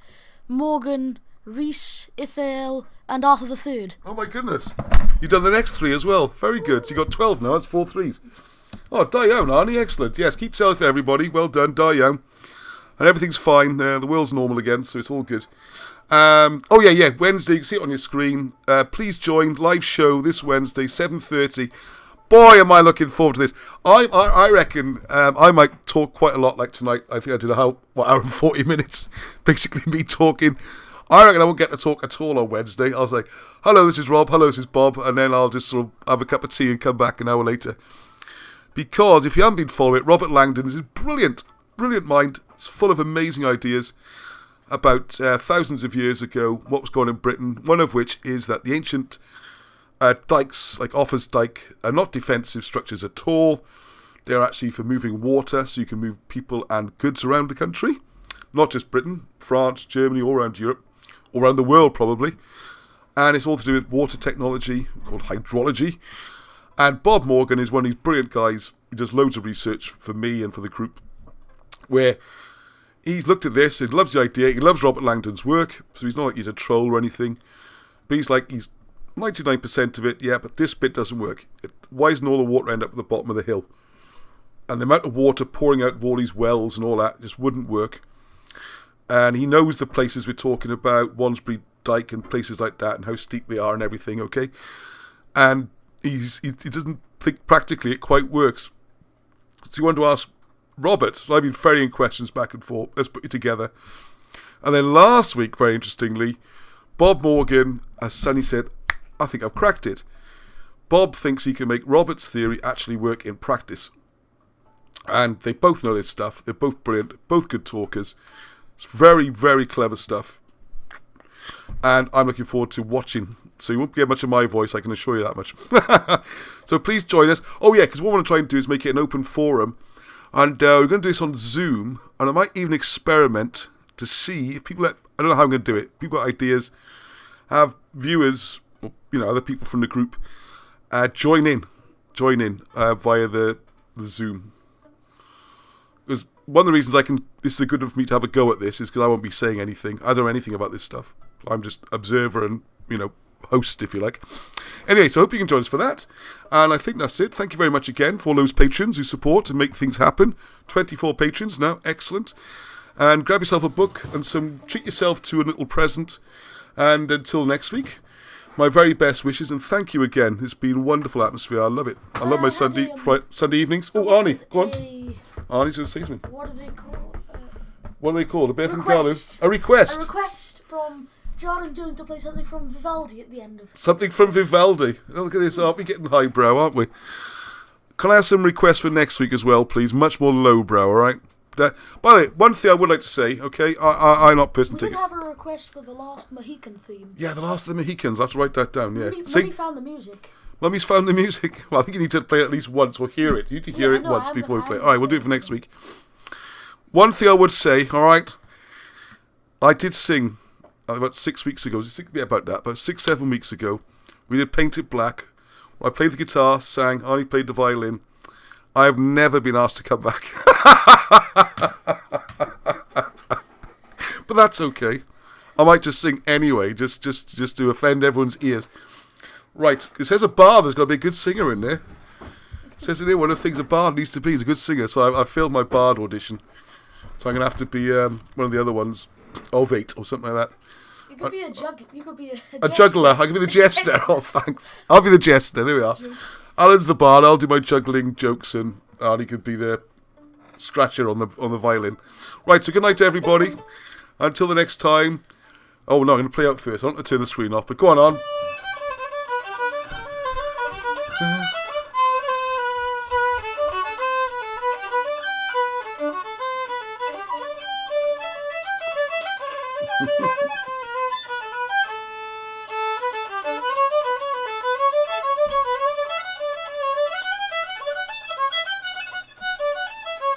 Morgan, Rhys, Ithael, and Arthur the Third. Oh my goodness. You've done the next 3 as well. Very good. So you got 12 now. That's 4 3s. Oh, Dione, Arnie. Excellent. Yes, keep selling for everybody. Well done, Dione. And everything's fine. The world's normal again, so it's all good. Oh, yeah. Wednesday, you can see it on your screen. Please join. Live show this Wednesday, 7:30. Boy, am I looking forward to this. I reckon I might talk quite a lot like tonight. I think I did hour and 40 minutes. Basically me talking. I reckon I won't get to talk at all on Wednesday. I'll say, hello, this is Rob. Hello, this is Bob. And then I'll just sort of have a cup of tea and come back an hour later. Because if you haven't been following it, Robert Langdon is a brilliant mind. It's full of amazing ideas about thousands of years ago, what was going on in Britain. One of which is that the ancient dikes, like Offa's Dyke, are not defensive structures at all. They're actually for moving water, so you can move people and goods around the country. Not just Britain, France, Germany, all around Europe, all around the world probably. And it's all to do with water technology called hydrology. And Bob Morgan is one of these brilliant guys who does loads of research for me and for the group, where he's looked at this, he loves the idea, he loves Robert Langdon's work, so he's not like he's a troll or anything, but he's 99% of it, yeah, but this bit doesn't work. Why doesn't all the water end up at the bottom of the hill? And the amount of water pouring out of all these wells and all that just wouldn't work. And he knows the places we're talking about, Wansbury Dyke and places like that, and how steep they are and everything, okay? And he doesn't think practically it quite works. So you want to ask Robert, so I've been ferrying questions back and forth, let's put it together. And then last week, very interestingly, Bob Morgan, as Sonny said, I think I've cracked it. Bob thinks he can make Robert's theory actually work in practice. And they both know this stuff, they're both brilliant, both good talkers. It's very, very clever stuff. And I'm looking forward to watching. So you won't get much of my voice, I can assure you that much. So please join us. Oh yeah, because what I want to try and do is make it an open forum. And we're going to do this on Zoom. And I might even experiment to see if people... I don't know how I'm going to do it. People got ideas. Have viewers, or, other people from the group, join in via the Zoom. Because one of the reasons this is a good one for me to have a go at this is because I won't be saying anything. I don't know anything about this stuff. I'm just observer and, host, if you like. Anyway, so I hope you can join us for that. And I think that's it. Thank you very much again for all those patrons who support and make things happen. 24 patrons now. Excellent. And grab yourself a book and treat yourself to a little present. And until next week, my very best wishes. And thank you again. It's been a wonderful atmosphere. I love it. I love my Sunday evenings. Oh, Arnie, go on. Arnie's going to say something. What are they called? What are they called? A Beth and Request. Carlo? A request. A request from John and Dylan to play something from Vivaldi at the end of. Something from Vivaldi. Oh, look at this. Aren't we getting highbrow, aren't we? Can I have some requests for next week as well, please? Much more lowbrow, all right? By the way, one thing I would like to say, okay? I'm not personally We taking... did have a request for the Last Mohican theme. Yeah, the Last of the Mohicans. I have to write that down, yeah. Mummy found the music. Mummy's found the music. Well, I think you need to play it at least once or hear it. You need to hear it once before we play it. All right, we'll do it for next week. One thing I would say, all right? I did sing about 6 weeks ago. About 6-7 weeks ago. We did Paint It Black. I played the guitar, sang, Arnie played the violin. I have never been asked to come back. But that's okay. I might just sing anyway, just to offend everyone's ears. Right, it says a bard, there's got to be a good singer in there. It says in here one of the things a bard needs to be is a good singer, so I failed my bard audition. So I'm going to have to be one of the other ones, of 8 or something like that. You could be a juggler. You could be a juggler. I can be the jester. Oh, thanks. I'll be the jester. There we are. Alan's the bard. I'll do my juggling jokes, and Arnie could be the scratcher on the violin. Right. So good night to everybody. Until the next time. Oh no, I'm going to play out first. I don't want to turn the screen off, but go on.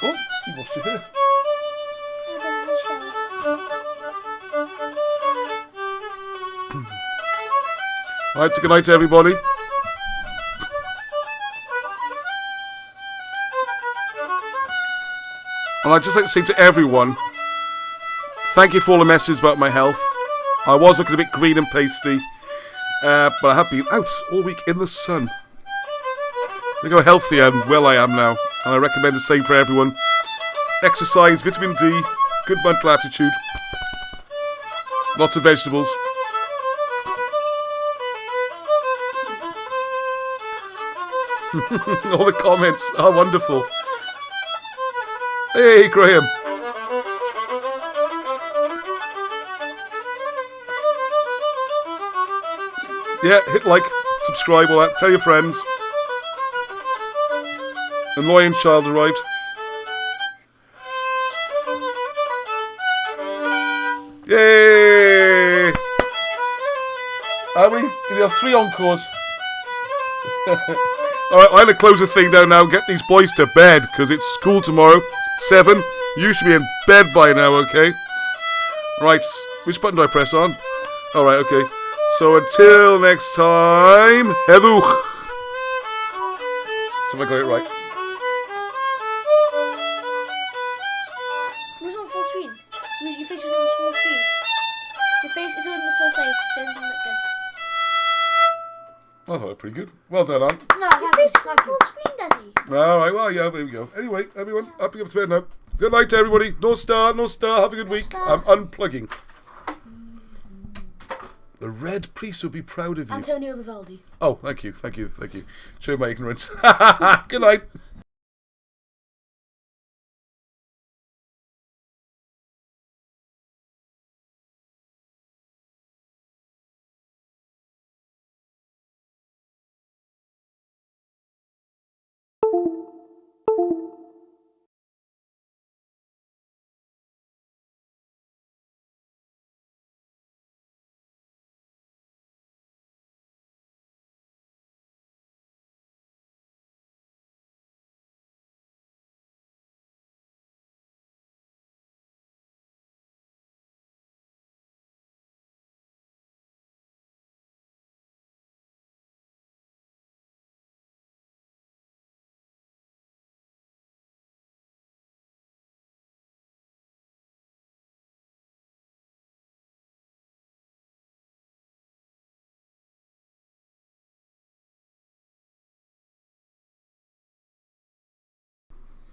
Oh, you lost your hair. Alright, so good night to everybody. And I'd just like to say to everyone, thank you for all the messages about my health. I was looking a bit green and pasty, but I have been out all week in the sun. Look how healthy and well I am now, and I recommend the same for everyone. Exercise, vitamin D, good mental attitude, lots of vegetables. All the comments are wonderful. Hey, Graham. Yeah, hit like, subscribe, all that. Tell your friends. And Lion Child arrived. Yay! Are we? You have 3 encores. Alright, I'm going to close the thing down now and get these boys to bed, because it's school tomorrow. 7. You should be in bed by now, okay? Right, which button do I press on? Alright, okay. So until next time, Heduch. So I got it right. It was on full screen. Your face was on full screen. Your face is on the full face, so it doesn't look good. I thought it was pretty good. Well done, Anne. No, your face is on full screen, Daddy. Alright, well, yeah, there we go. Anyway, everyone, up to bed now. Good night to everybody. No star, have a good week. Star. I'm unplugging. The Red Priest will be proud of you. Antonio Vivaldi. Oh, thank you. Show my ignorance. Good night.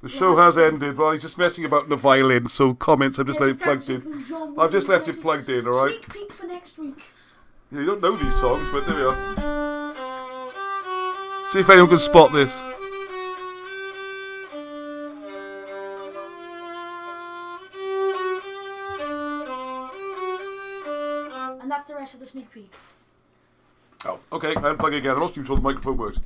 The show has ended, but he's just messing about the violin, so comments, I've just left it plugged in. I've just left it plugged in, alright? Sneak peek for next week. Yeah, you don't know these songs, but there we are. See if anyone can spot this. And that's the rest of the sneak peek. Oh, okay, unplug again. I'm not sure the microphone works.